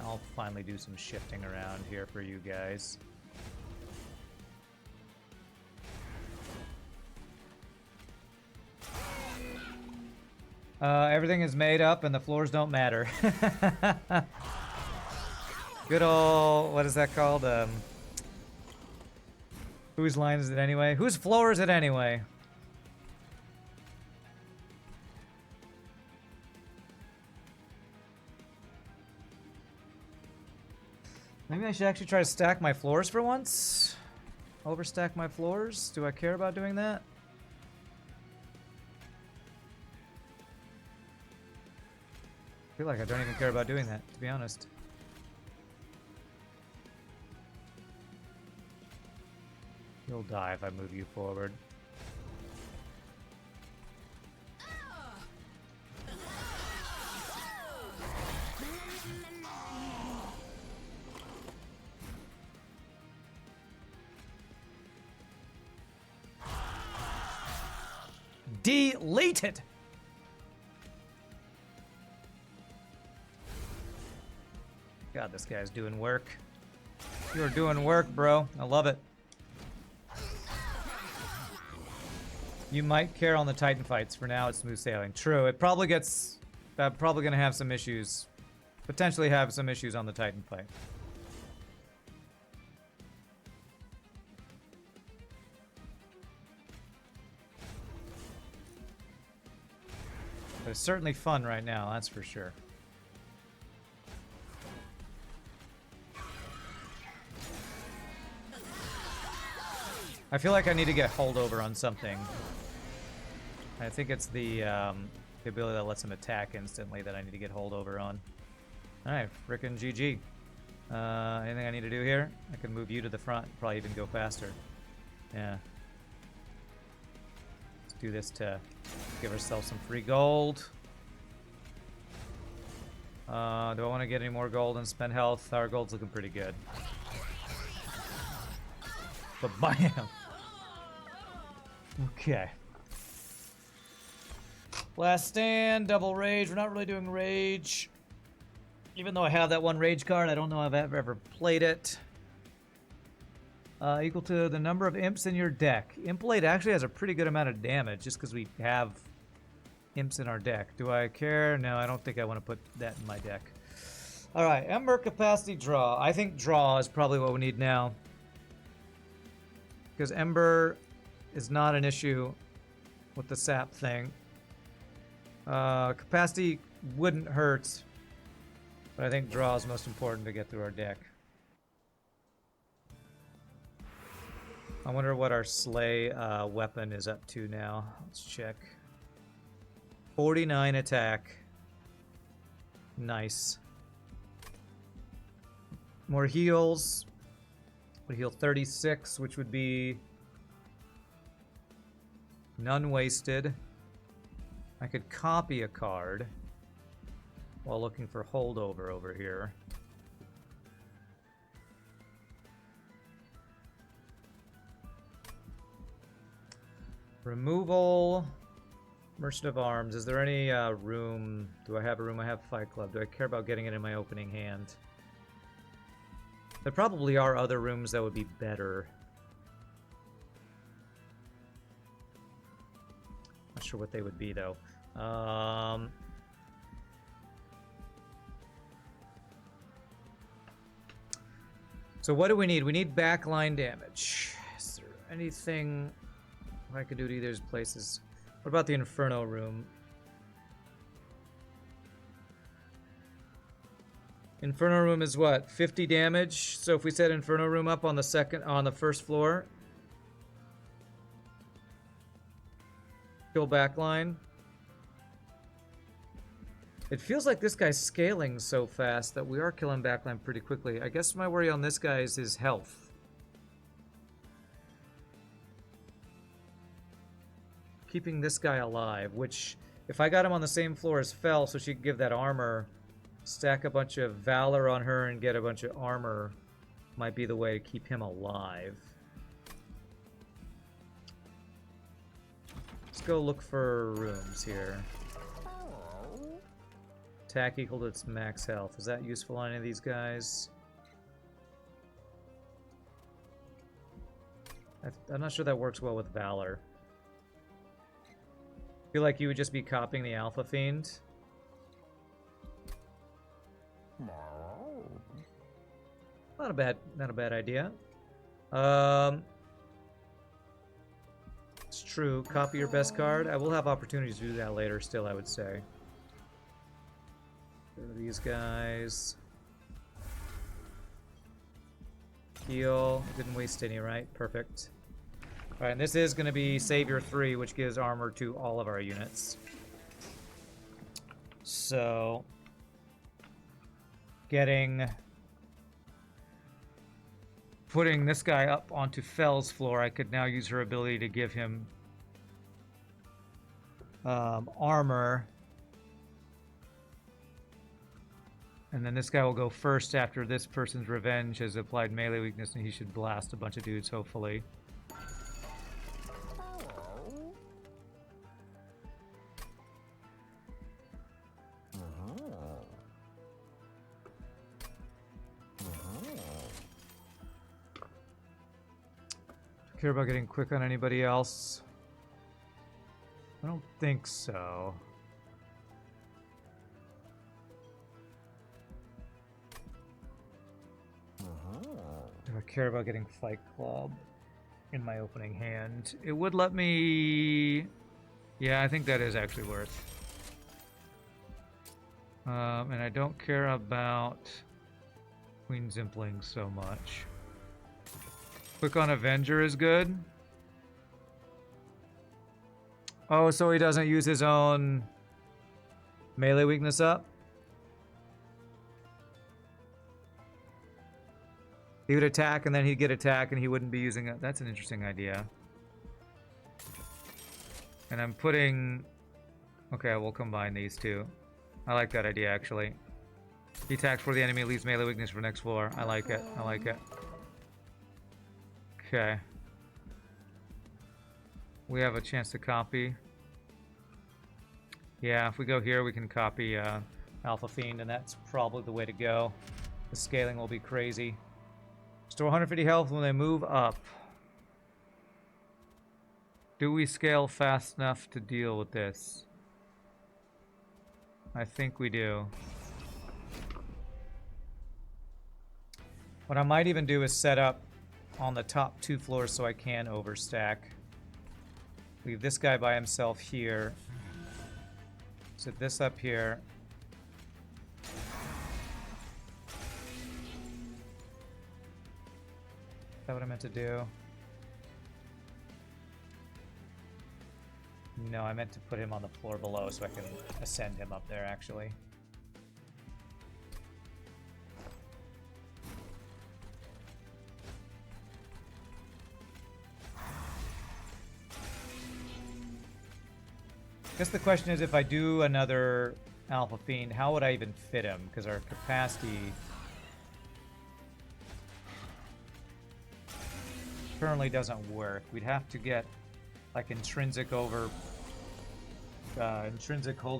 I'll finally do some shifting around here for you guys. Everything is made up and the floors don't matter. Good old, what is that called? Whose line is it anyway? Whose floor is it anyway? Maybe I should actually try to stack my floors for once. Overstack my floors. Do I care about doing that? I feel like I don't even care about doing that, to be honest. You'll die if I move you forward. Deleted! God, this guy's doing work. You're doing work, bro. I love it. You might care on the Titan fights. For now, it's smooth sailing. True. It probably gets... probably going to have some issues. Potentially have some issues on the Titan fight. But it's certainly fun right now, that's for sure. I feel like I need to get holdover on something. I think it's the ability that lets him attack instantly that I need to get holdover on. Alright, frickin' GG. Anything I need to do here? I can move you to the front, probably even go faster. Yeah. Let's do this to give ourselves some free gold. Do I want to get any more gold and spend health? Our gold's looking pretty good. But bam! Okay. Last stand, double rage. We're not really doing rage. Even though I have that one rage card, I don't know if I've ever played it. Equal to the number of imps in your deck. Imp Blade actually has a pretty good amount of damage just because we have imps in our deck. Do I care? No, I don't think I want to put that in my deck. Alright, Ember capacity draw. I think draw is probably what we need now. Because Ember is not an issue with the sap thing. Capacity wouldn't hurt. But I think draw is most important to get through our deck. I wonder what our Slay weapon is up to now. Let's check. 49 attack. Nice. More heals. We heal 36, which would be none wasted. I could copy a card while looking for holdover over here. Removal. Merchant of Arms. Is there any room? Do I have a room? I have Fight Club. Do I care about getting it in my opening hand? There probably are other rooms that would be better. Not sure what they would be, though. So what do we need? We need backline damage. Is there anything I could do to either of these places? What about the Inferno room? Inferno room is what? 50 damage. So if we set Inferno room up on the first floor, kill backline. It feels like this guy's scaling so fast that we are killing backline pretty quickly. I guess my worry on this guy is his health. Keeping this guy alive, which if I got him on the same floor as Fel so she could give that armor, stack a bunch of Valor on her and get a bunch of armor, might be the way to keep him alive. Let's go look for rooms here. Attack equal to its max health. Is that useful on any of these guys? I'm not sure that works well with Valor. I feel like you would just be copying the Alpha Fiend. Not a bad idea. It's true. Copy your best card. I will have opportunities to do that later still, I would say. These guys. Heal. Didn't waste any, right? Perfect. Alright, and this is going to be Savior 3, which gives armor to all of our units. So, putting this guy up onto Fel's floor, I could now use her ability to give him armor. And then this guy will go first after this person's revenge has applied melee weakness, and he should blast a bunch of dudes, hopefully. Care about getting quick on anybody else? I don't think so. Do I care about getting Fight Club in my opening hand? It would let me... Yeah, I think that is actually worth. And I don't care about Queen Zimpling so much. Quick on Avenger is good. Oh, so he doesn't use his own melee weakness up? He would attack and then he'd get attack and he wouldn't be using it. That's an interesting idea. And I'm putting... Okay, we'll combine these two. I like that idea, actually. He attacks where the enemy leaves melee weakness for next floor. I like it. I like it. Okay. We have a chance to copy. Yeah, if we go here, we can copy Alpha Fiend, and that's probably the way to go. The scaling will be crazy. Store 150 health when they move up. Do we scale fast enough to deal with this? I think we do. What I might even do is set up on the top 2 floors so I can overstack. Leave this guy by himself here. Set this up here. Is that what I meant to do? No, I meant to put him on the floor below so I can ascend him up there, actually. I guess the question is, if I do another Alpha Fiend, how would I even fit him? Because our capacity currently doesn't work. We'd have to get like intrinsic hold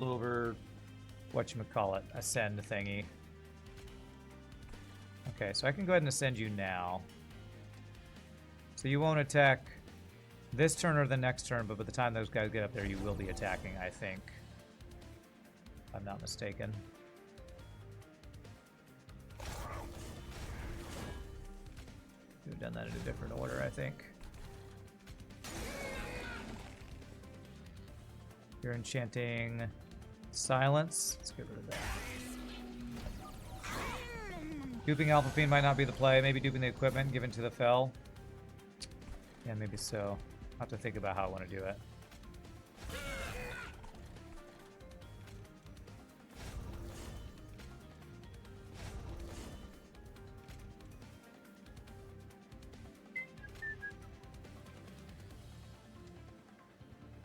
over whatchamacallit, ascend thingy. Okay, so I can go ahead and ascend you now. So you won't attack this turn or the next turn, but by the time those guys get up there, you will be attacking, I think. If I'm not mistaken. We've done that in a different order, I think. You're enchanting silence. Let's get rid of that. Duping Alpha Fiend might not be the play. Maybe duping the equipment given to the Fel. Yeah, maybe so. I'll have to think about how I want to do it.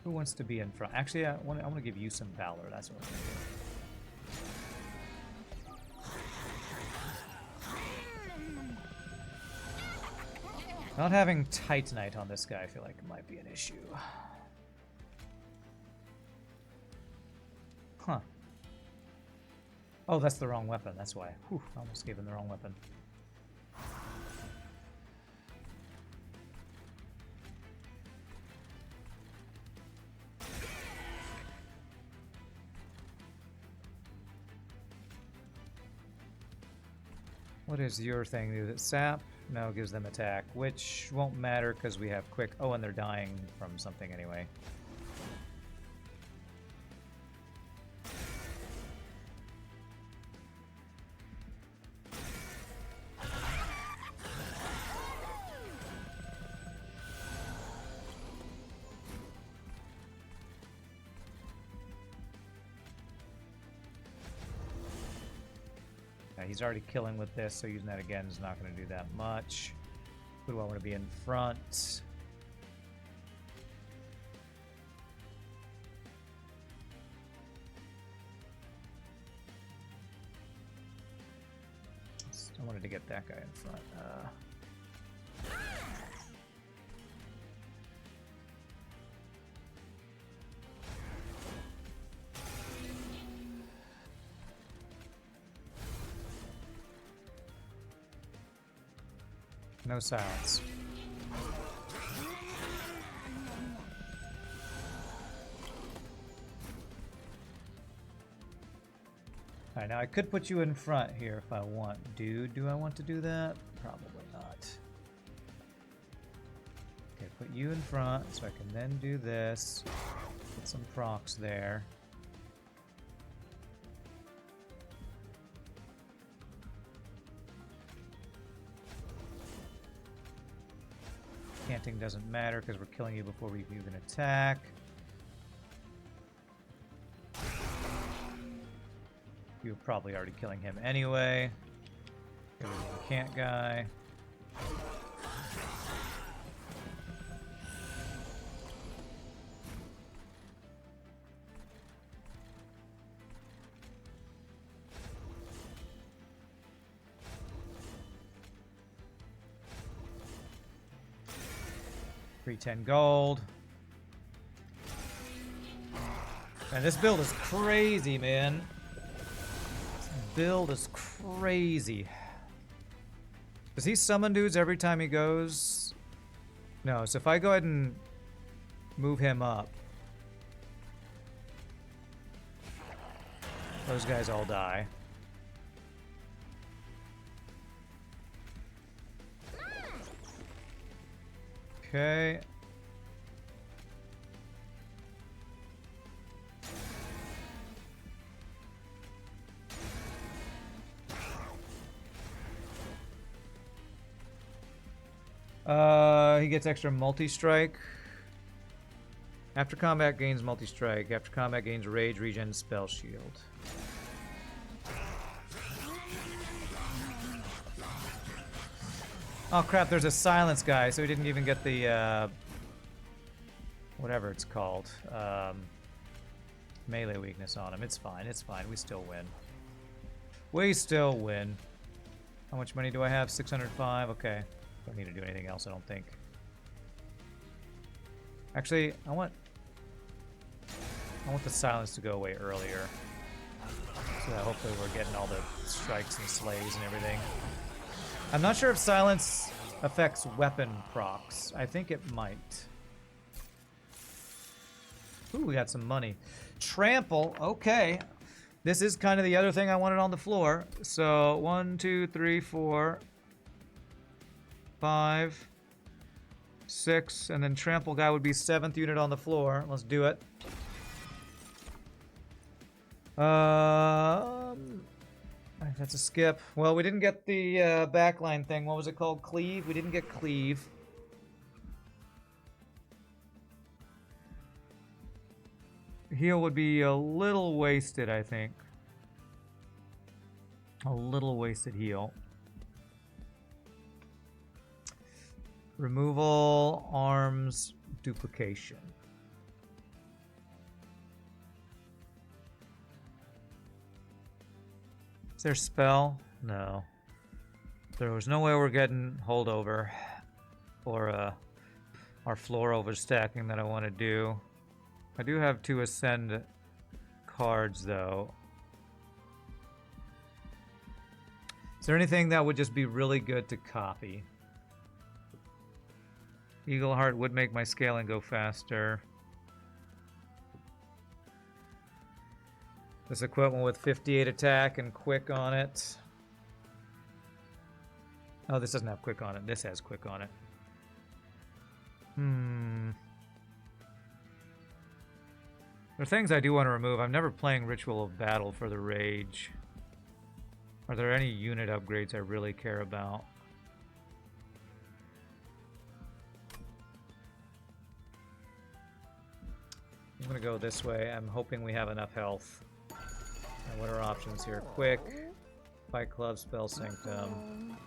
Who wants to be in front? Actually, I want to give you some valor. That's what I'm going to do. Not having Titanite on this guy, I feel like might be an issue. Huh. Oh, that's the wrong weapon. That's why. Whew, I almost gave him the wrong weapon. What is your thing? Is it sap? No, it gives them attack, which won't matter because we have quick. Oh, and they're dying from something anyway. He's already killing with this, so using that again is not going to do that much. Who do I want to be in front? I wanted to get that guy in front. No silence. Alright, now I could put you in front here if I want. Do I want to do that? Probably not. Okay, put you in front so I can then do this. Put some procs there. Canting doesn't matter because we're killing you before we even attack. You're probably already killing him anyway. Get rid of the cant guy. 310 gold. And this build is crazy, man. This build is crazy. Does he summon dudes every time he goes? No, so if I go ahead and move him up, those guys all die. Okay. He gets extra multi-strike. After combat gains multi-strike. After combat gains rage, regen, spell shield. Oh crap, there's a silence guy, so he didn't even get the, whatever it's called, melee weakness on him. It's fine, we still win. We still win. How much money do I have? 605, okay. Don't need to do anything else, I don't think. Actually, I want the silence to go away earlier. So that hopefully we're getting all the strikes and slays and everything. I'm not sure if silence affects weapon procs. I think it might. Ooh, we got some money. Trample, okay. This is kind of the other thing I wanted on the floor. So 1, 2, 3, 4, 5, 6, and then trample guy would be 7th unit on the floor. Let's do it. That's a skip. Well, we didn't get the backline thing. What was it called? Cleave? We didn't get cleave. Heal would be a little wasted, I think. A little wasted heal. Removal, arms, duplication. Is there spell? No. There was no way we're getting holdover or our floor overstacking that I want to do. I do have 2 ascend cards though. Is there anything that would just be really good to copy? Eagleheart would make my scaling go faster. This equipment with 58 attack and quick on it. Oh, this doesn't have quick on it. This has quick on it. There are things I do want to remove. I'm never playing Ritual of Battle for the Rage. Are there any unit upgrades I really care about? I'm gonna go this way. I'm hoping we have enough health. And what are options here? Quick, Fight Club, Spell Sanctum.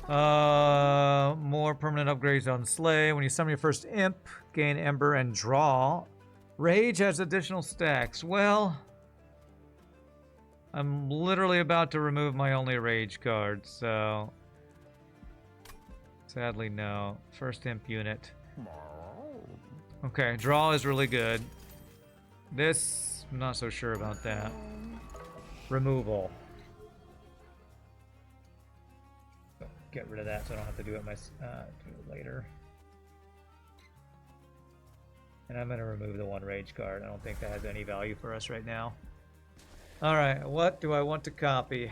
More permanent upgrades on Slay. When you summon your first imp, gain Ember and draw. Rage has additional stacks. Well, I'm literally about to remove my only rage card, so sadly no. First imp unit. Okay, draw is really good. This, I'm not so sure about that. Removal. Get rid of that so I don't have to do it do it later. And I'm gonna remove the 1 rage card. I don't think that has any value for us right now. Alright, what do I want to copy?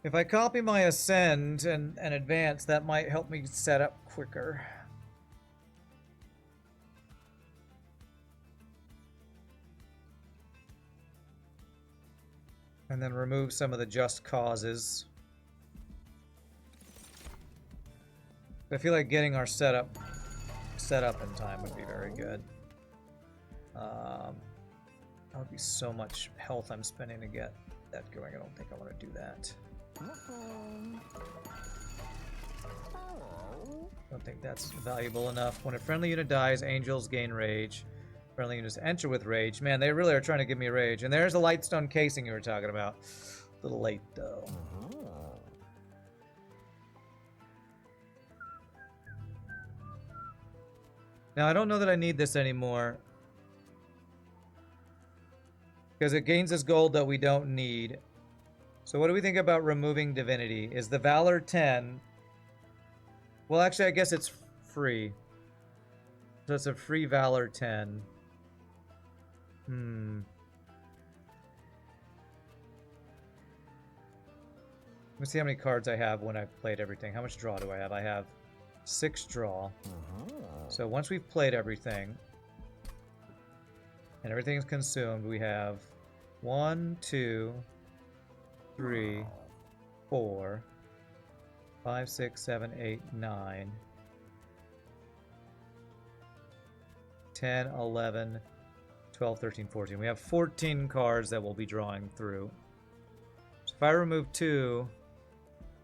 If I copy my Ascend and Advance, that might help me set up quicker. And then remove some of the Just Causes. I feel like getting our setup in time would be very good. That would be so much health I'm spending to get that going. I don't think I want to do that. Don't think that's valuable enough. When a friendly unit dies, angels gain rage. Friendly units enter with rage. Man, they really are trying to give me rage. And there's the Lightstone casing you were talking about. little late though. Now I don't know that I need this anymore. Because it gains us gold that we don't need. So what do we think about removing divinity? Is the Valor 10? Well, actually, I guess it's free. So it's a free Valor 10. Let me see how many cards I have when I've played everything. How much draw do I have? I have 6 draw. So once we've played everything, and everything is consumed, we have 1, 2, 3, 4, 5, 6, 7, 8, 9, 10, 11, 12, 13, 14. We have 14 cards that we'll be drawing through. So if I remove 2,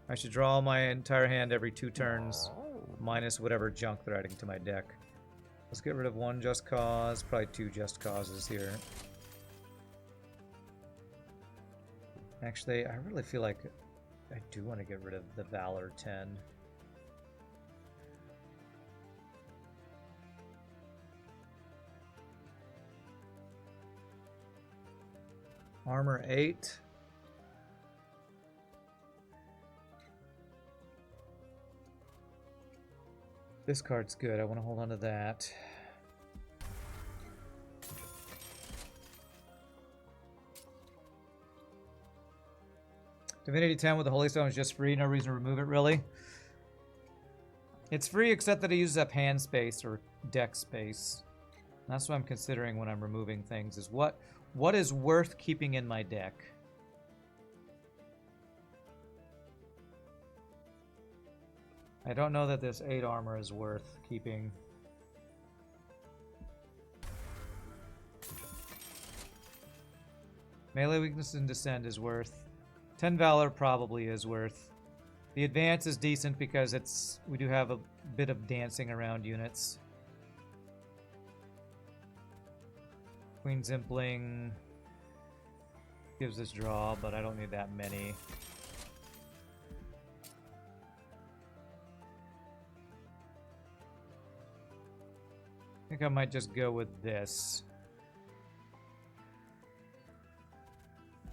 I should draw my entire hand every 2 turns, minus whatever junk they're adding to my deck. Let's get rid of 1 Just Cause, probably 2 Just Causes here. Actually, I really feel like I do want to get rid of the Valor 10. Armor 8. This card's good. I want to hold on to that. Divinity 10 with the Holy Stone is just free. No reason to remove it, really. It's free except that it uses up hand space or deck space. That's what I'm considering when I'm removing things, is what is worth keeping in my deck. I don't know that this 8 armor is worth keeping. Melee weakness and descent is worth. 10 Valor probably is worth. The advance is decent because we do have a bit of dancing around units. Queen Zimpling gives us draw, but I don't need that many. I think I might just go with this.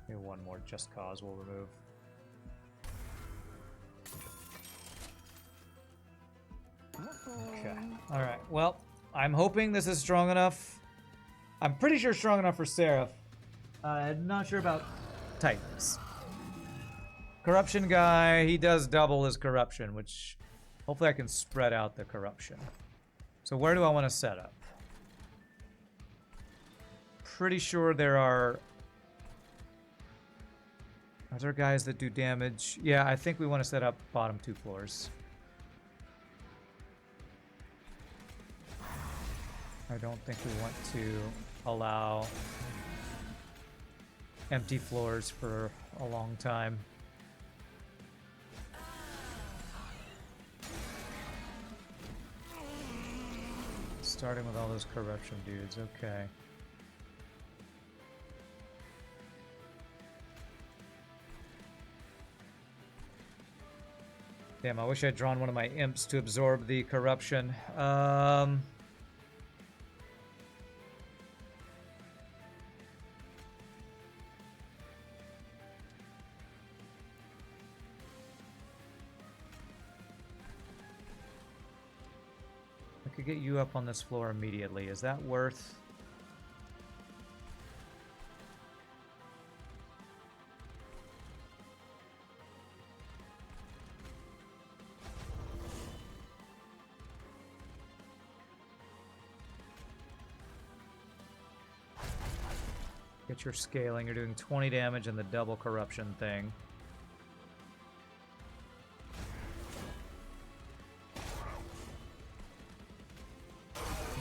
Maybe 1 more Just Cause we'll remove. Okay. Alright, well, I'm hoping this is strong enough. I'm pretty sure strong enough for Seraph. I'm not sure about Titans. Corruption guy, he does double his corruption, which hopefully I can spread out the corruption. So where do I want to set up? Pretty sure there are there guys that do damage? Yeah, I think we want to set up bottom 2 floors. I don't think we want to allow empty floors for a long time. Starting with all those corruption dudes, okay. Damn, I wish I'd drawn one of my imps to absorb the corruption. I could get you up on this floor immediately. Is that worth? Get your scaling. You're doing 20 damage in the double corruption thing.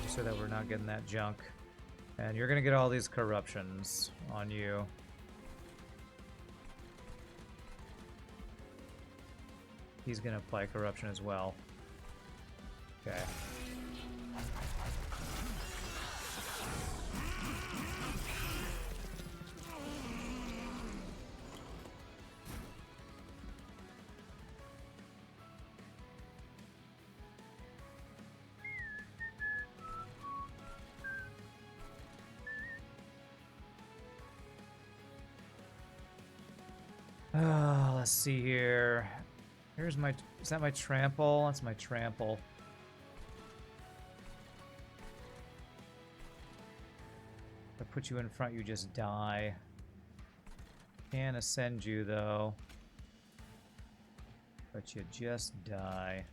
Just so that we're not getting that junk. And you're gonna get all these corruptions on you. He's gonna apply corruption as well. Okay. Let's see here. Here's my... Is that my trample? That's my trample. If I put you in front, you just die. Can't ascend you, though. But you just die.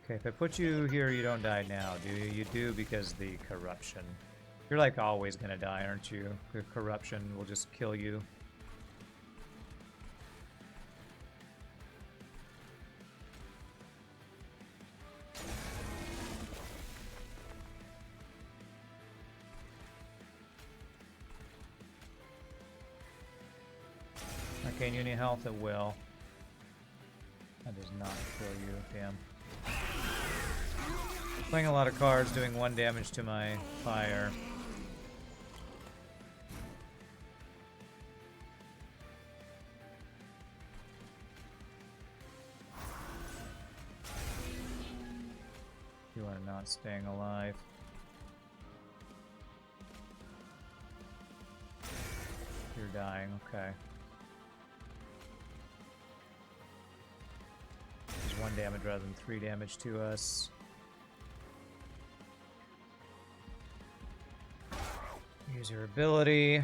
Okay, if I put you here, you don't die now, do you? You do because the corruption. You're like always gonna die, aren't you? The corruption will just kill you. Okay, and you need health, it will. That does not kill you, damn. Playing a lot of cards, doing 1 damage to my fire. You are not staying alive. You're dying, okay. There's 1 damage rather than 3 damage to us. Use your ability.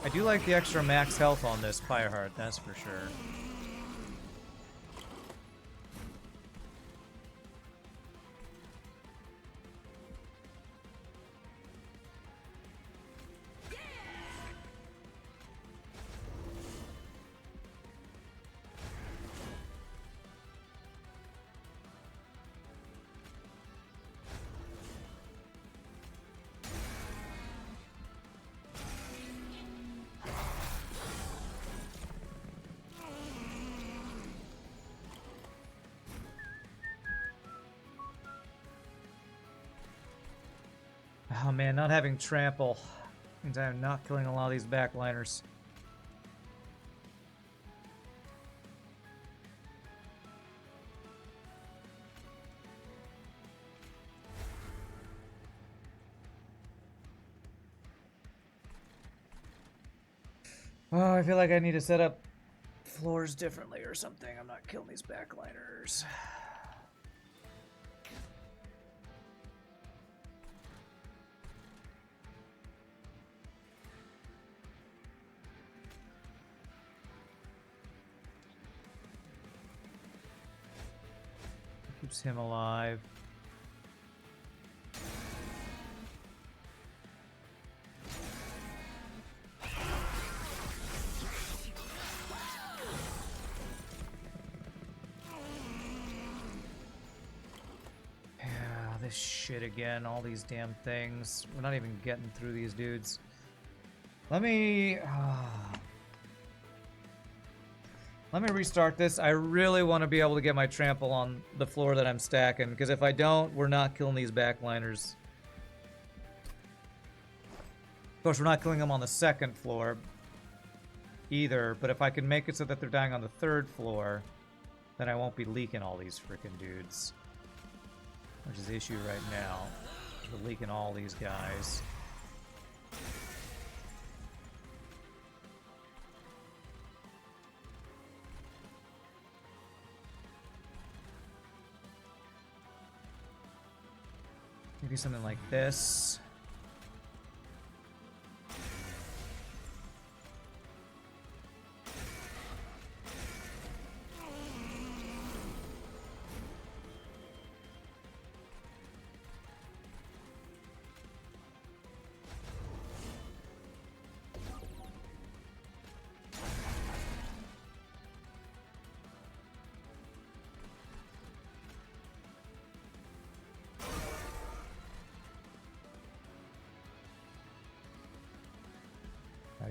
I do like the extra max health on this Fireheart, that's for sure. Oh man, not having trample means I'm not killing a lot of these backliners. Oh, I feel like I need to set up floors differently or something. I'm not killing these backliners. Keeps him alive. Yeah, this shit again, all these damn things. We're not even getting through these dudes. Let me restart this. I really want to be able to get my trample on the floor that I'm stacking, because if I don't, we're not killing these backliners. Of course, we're not killing them on the 2nd floor either, but if I can make it so that they're dying on the 3rd floor, then I won't be leaking all these freaking dudes. Which is the issue right now. We're leaking all these guys. Maybe something like this.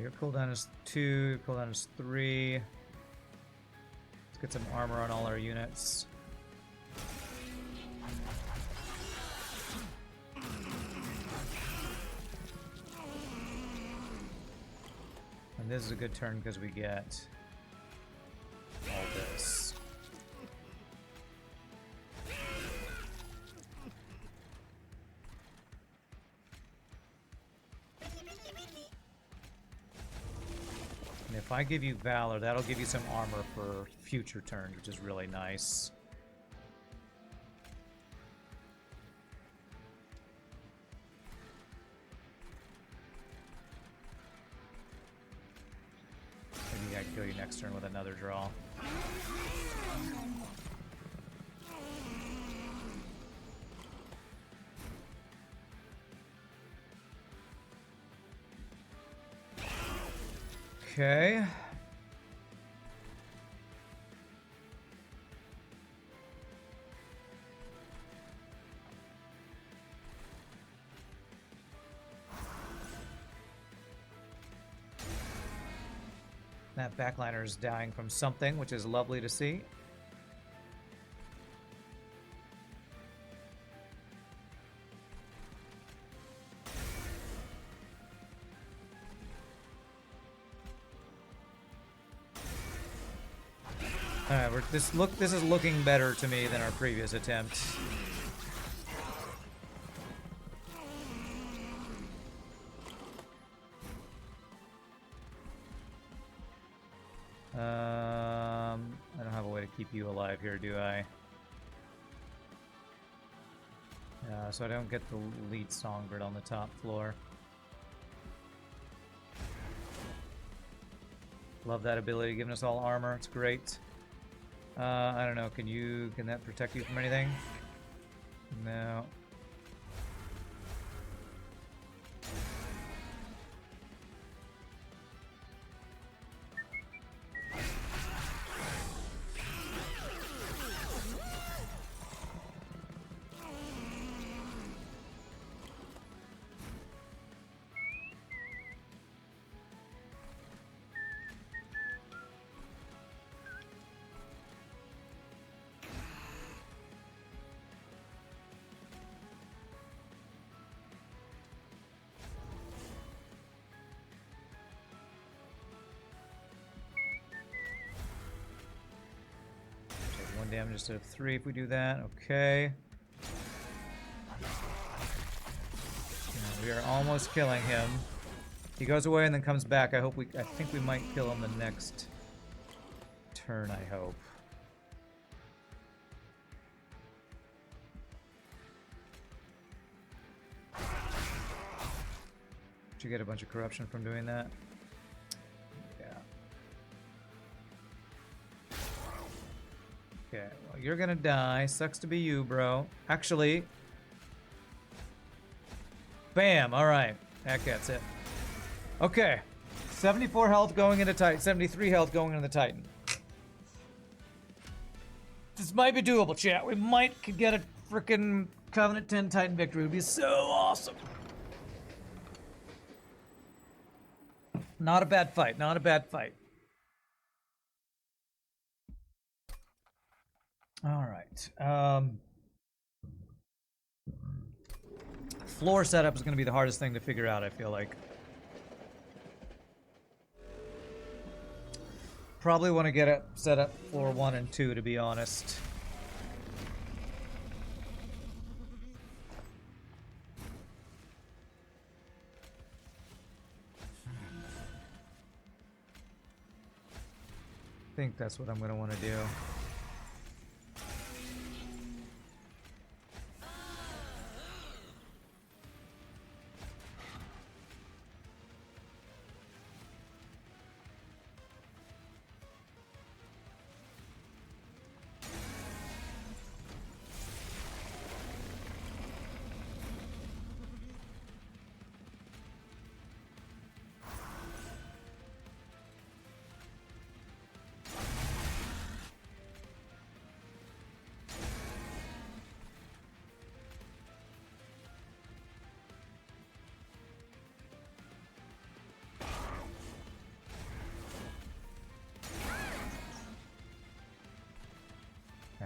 Your cooldown is 2, your cooldown is 3. Let's get some armor on all our units. And this is a good turn because we get I give you Valor, that'll give you some armor for future turns, which is really nice. Maybe I can kill you next turn with another draw. Okay. That backliner is dying from something, which is lovely to see. Alright, this is looking better to me than our previous attempt. I don't have a way to keep you alive here, do I? So I don't get the lead songbird on the top floor. Love that ability, giving us all armor. It's great. I don't know. Can that protect you from anything? No. Damage instead of 3 if we do that. Okay. We are almost killing him. He goes away and then comes back. I think we might kill him the next turn, I hope. Did you get a bunch of corruption from doing that? Okay, well, you're gonna die. Sucks to be you, bro. Actually, bam! Alright, that gets it. Okay, 74 health going into Titan, 73 health going into the Titan. This might be doable, chat. We might could get a freaking Covenant 10 Titan victory. It would be so awesome. Not a bad fight, not a bad fight. All right. Floor setup is going to be the hardest thing to figure out, I feel like. Probably want to get it set up floor 1 and 2, to be honest. I think that's what I'm going to want to do.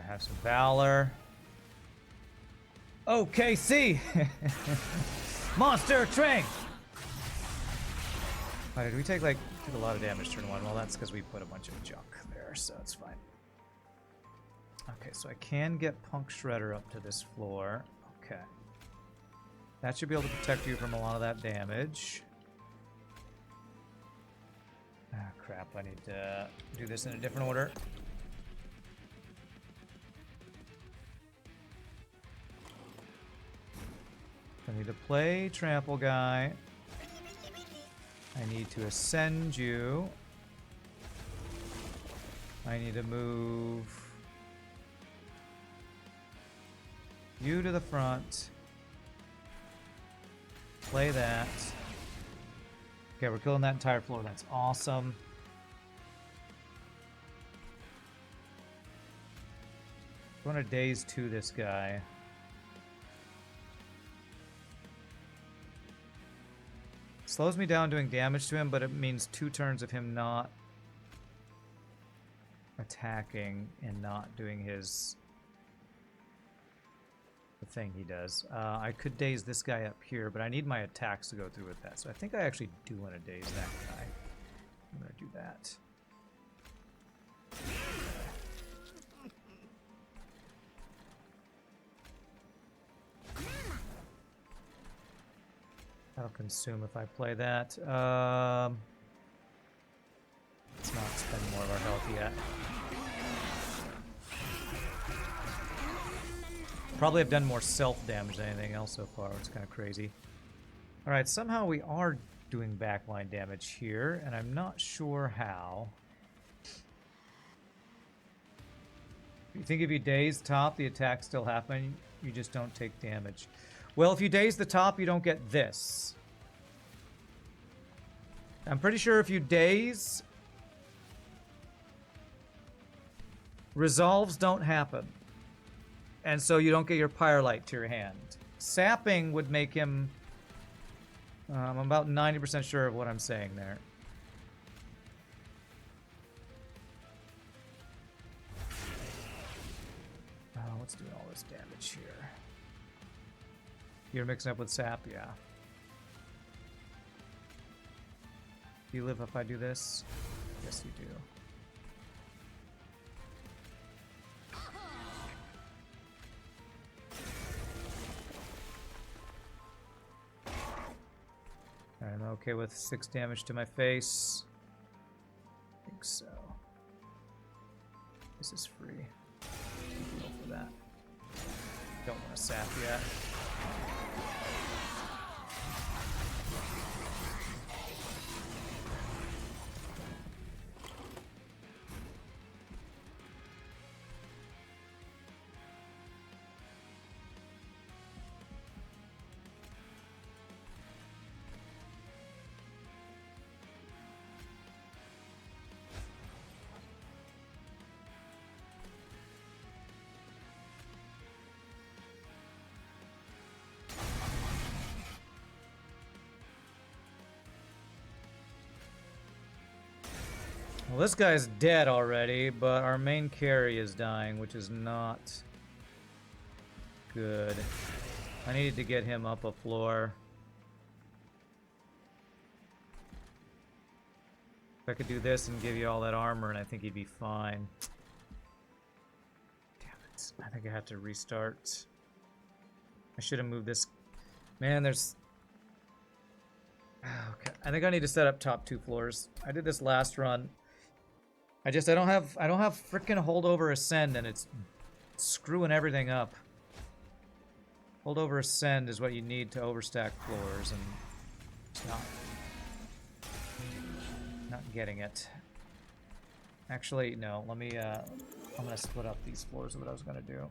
Have some Valor. OKC! Monster Train! Oh, did we take took a lot of damage turn 1? Well, that's because we put a bunch of junk there, so it's fine. Okay, so I can get Punk Shredder up to this floor. Okay. That should be able to protect you from a lot of that damage. Ah, crap, I need to do this in a different order. I need to play Trample Guy. I need to ascend you. I need to move you to the front. Play that. Okay, we're killing that entire floor. That's awesome. I want to daze to this guy. Slows me down doing damage to him, but it means 2 turns of him not attacking and not doing the thing he does. I could daze this guy up here, but I need my attacks to go through with that. So I think I actually do want to daze that guy. I'm going to do that. That'll consume if I play that. Let's not spend more of our health yet. Probably have done more self-damage than anything else so far, which is kind of crazy. Alright, somehow we are doing backline damage here, and I'm not sure how. You think if you daze top, the attacks still happen? You just don't take damage. Well, if you daze the top, you don't get this. I'm pretty sure if you daze, resolves don't happen. And so you don't get your Pyrelite to your hand. Sapping would make him... I'm about 90% sure of what I'm saying there. What's doing all this damage here? You're mixing up with Sap, yeah. Do you live if I do this? Yes, you do. I'm okay with 6 damage to my face. I think so. This is free. Go for that. Don't want to sap yet. Well, this guy's dead already, but our main carry is dying, which is not good. I needed to get him up a floor. If I could do this and give you all that armor, and I think he'd be fine. Damn it. I think I have to restart. I should have moved this. Man, there's... Okay. I think I need to set up top 2 floors. I did this last run. I don't have frickin' holdover ascend, and it's screwing everything up. Holdover ascend is what you need to overstack floors, and it's not getting it. Actually, no. Let me. I'm gonna split up these floors. Is what I was gonna do.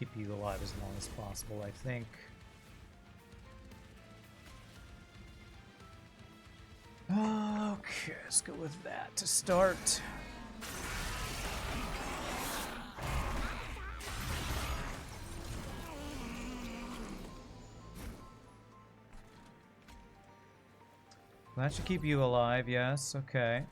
Keep you alive as long as possible, I think. Okay, let's go with that to start. That should keep you alive, yes, okay.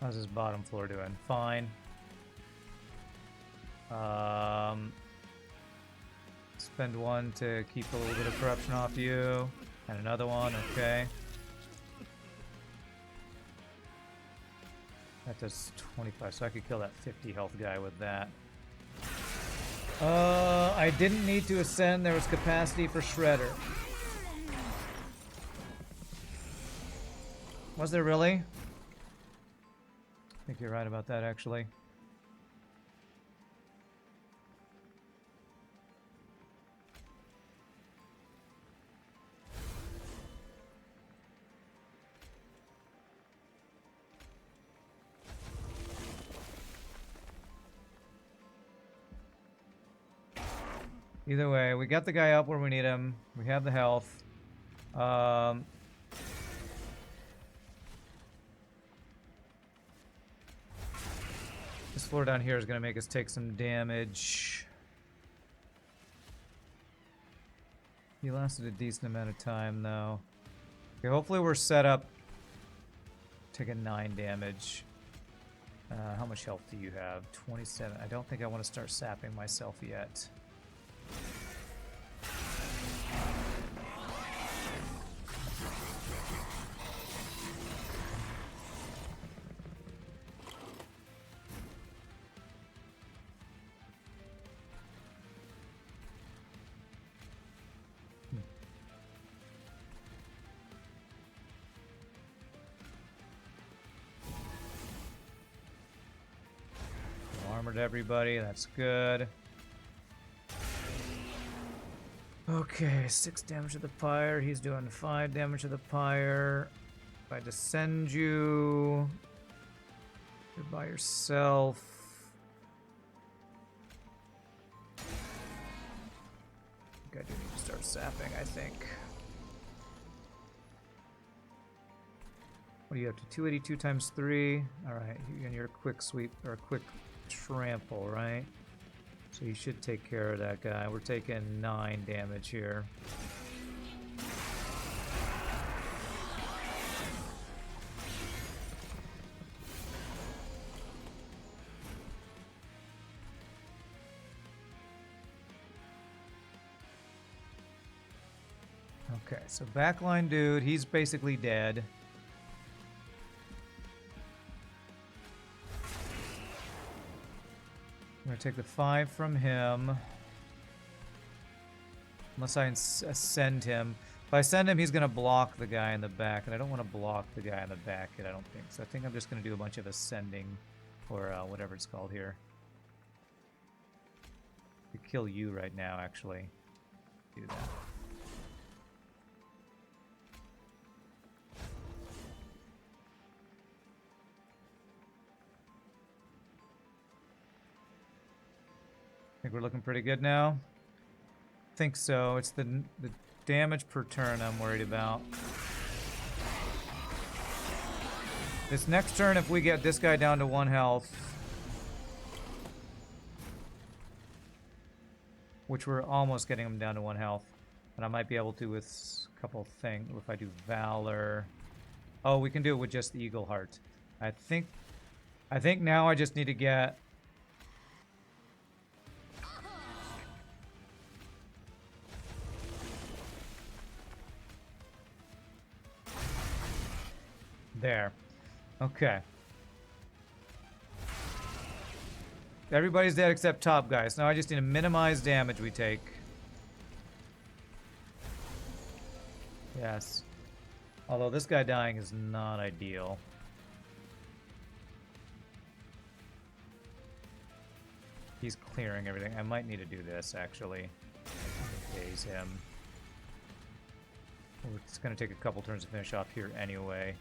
How's his bottom floor doing? Fine. Spend one to keep a little bit of corruption off you. And another one, okay. That does 25, so I could kill that 50 health guy with that. I didn't need to ascend, there was capacity for Shredder. Was there really? I think you're right about that, actually. Either way, we got the guy up where we need him. We have the health. This floor down here is going to make us take some damage. He lasted a decent amount of time, though. Okay, hopefully we're set up. Taking 9 damage. How much health do you have? 27. I don't think I want to start sapping myself yet. Armored everybody, that's good. Okay, 6 damage to the pyre. He's doing 5 damage to the pyre. If I descend you, you're by yourself. I do need to start sapping, I think. What do you have to 282 times 3? Alright, and you're a quick sweep or a quick trample, right? So you should take care of that guy. We're taking 9 damage here. Okay, so backline dude, he's basically dead. I'm going to take the 5 from him. Unless I ascend him. If I ascend him, he's going to block the guy in the back. And I don't want to block the guy in the back yet, I don't think. So I think I'm just going to do a bunch of ascending. Or whatever it's called here. I could kill you right now, actually. Do that. Think we're looking pretty good now? Think so. It's the damage per turn I'm worried about. This next turn, if we get this guy down to 1 health, which we're almost getting him down to 1 health, and I might be able to with a couple of things. If I do Valor, oh, we can do it with just the Eagle Heart. I think now I just need to get. There. Okay. Everybody's dead except top guys. Now I just need to minimize damage we take. Yes. Although this guy dying is not ideal. he's clearing everything. I might need to do this, actually. Phase him. It's going to take a couple turns to finish off here anyway.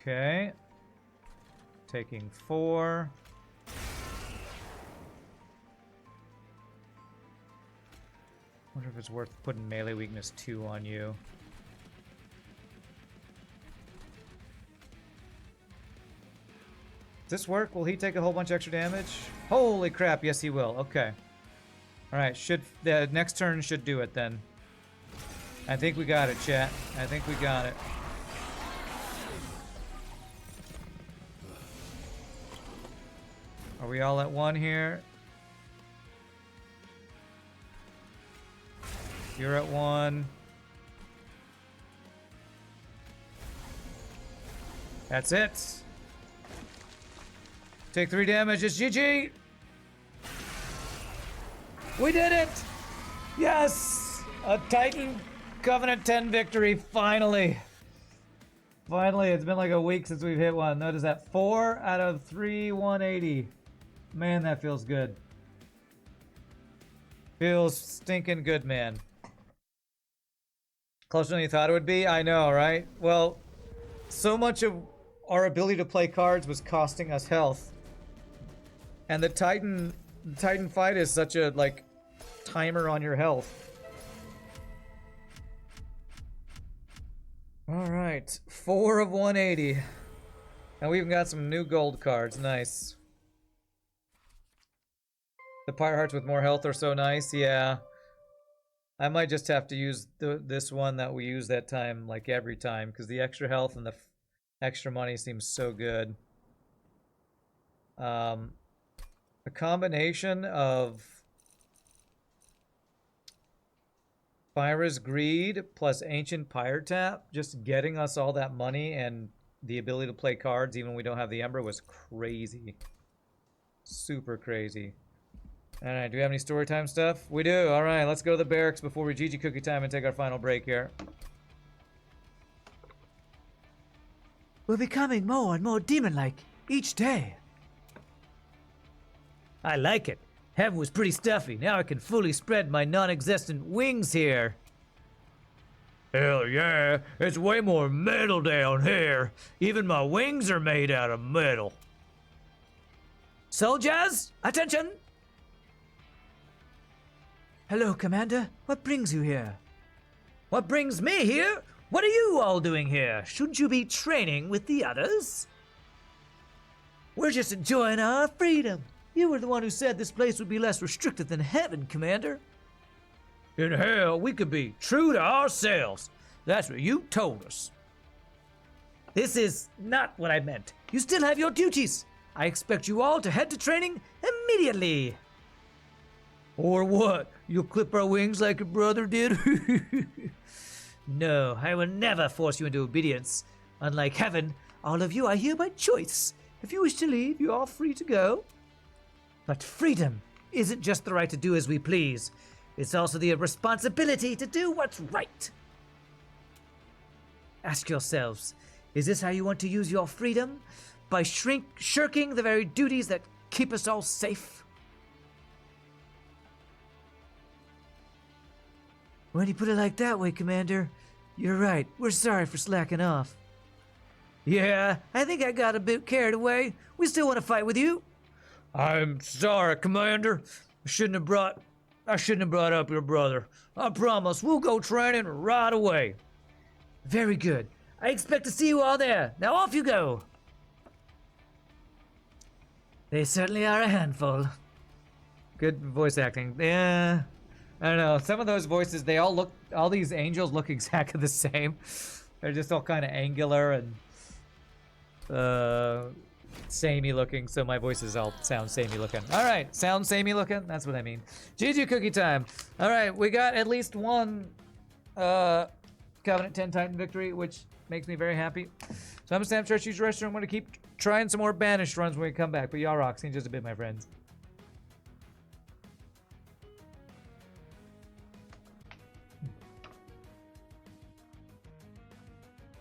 Okay. Taking 4. Wonder if it's worth putting melee weakness 2 on you. Does this work? Will he take a whole bunch of extra damage? Holy crap, yes he will. Okay. Alright, the next turn should do it then. I think we got it, chat. I think we got it. Are we all at 1 here? You're at 1. That's it. Take 3 damage. It's GG. We did it. Yes. A Titan Covenant 10 victory. Finally. Finally. It's been like a week since we've hit one. Notice that 4 out of 3 180. Man, that feels good. Feels stinking good, man. Closer than you thought it would be? I know, right? Well, so much of our ability to play cards was costing us health. And the Titan fight is such a, like, timer on your health. Alright, 4 of 180. And we even got some new gold cards. Nice. The Pyre Hearts with more health are so nice, yeah. I might just have to use this one that we used that time, like every time, because the extra health and the extra money seems so good. A combination of Pyra's Greed plus Ancient Pyre Tap, just getting us all that money and the ability to play cards even when we don't have the Ember was crazy. Super crazy. Alright, do we have any story time stuff? We do. Alright, let's go to the barracks before we GG cookie time and take our final break here. We're becoming more and more demon-like each day. I like it. Heaven was pretty stuffy. Now I can fully spread my non-existent wings here. Hell yeah, it's way more metal down here. Even my wings are made out of metal. Soldiers, attention! Hello, Commander. What brings you here? What brings me here? What are you all doing here? Shouldn't you be training with the others? We're just enjoying our freedom. You were the one who said this place would be less restricted than heaven, Commander. In hell, we could be true to ourselves. That's what you told us. This is not what I meant. You still have your duties. I expect you all to head to training immediately. Or what? You'll clip our wings like your brother did? No, I will never force you into obedience. Unlike heaven, all of you are here by choice. If you wish to leave, you are free to go. But freedom isn't just the right to do as we please. It's also the responsibility to do what's right. Ask yourselves, is this how you want to use your freedom? By shirking the very duties that keep us all safe? When you put it like that way, Commander, you're right. We're sorry for slacking off. Yeah, I think I got a bit carried away. We still want to fight with you. I'm sorry, Commander. I shouldn't have brought up your brother. I promise we'll go training right away. Very good. I expect to see you all there. Now off you go. They certainly are a handful. Good voice acting. Yeah. I don't know. Some of those voices, all these angels look exactly the same. They're just all kind of angular and samey looking, so my voices all sound samey looking. All right, sound samey looking? That's what I mean. GG cookie time. All right, we got at least one Covenant 10 Titan victory, which makes me very happy. So So I'm Sam, Trash Use Restaurant. I'm going to keep trying some more Banished runs when we come back. But y'all rock. See you in just a bit, my friends.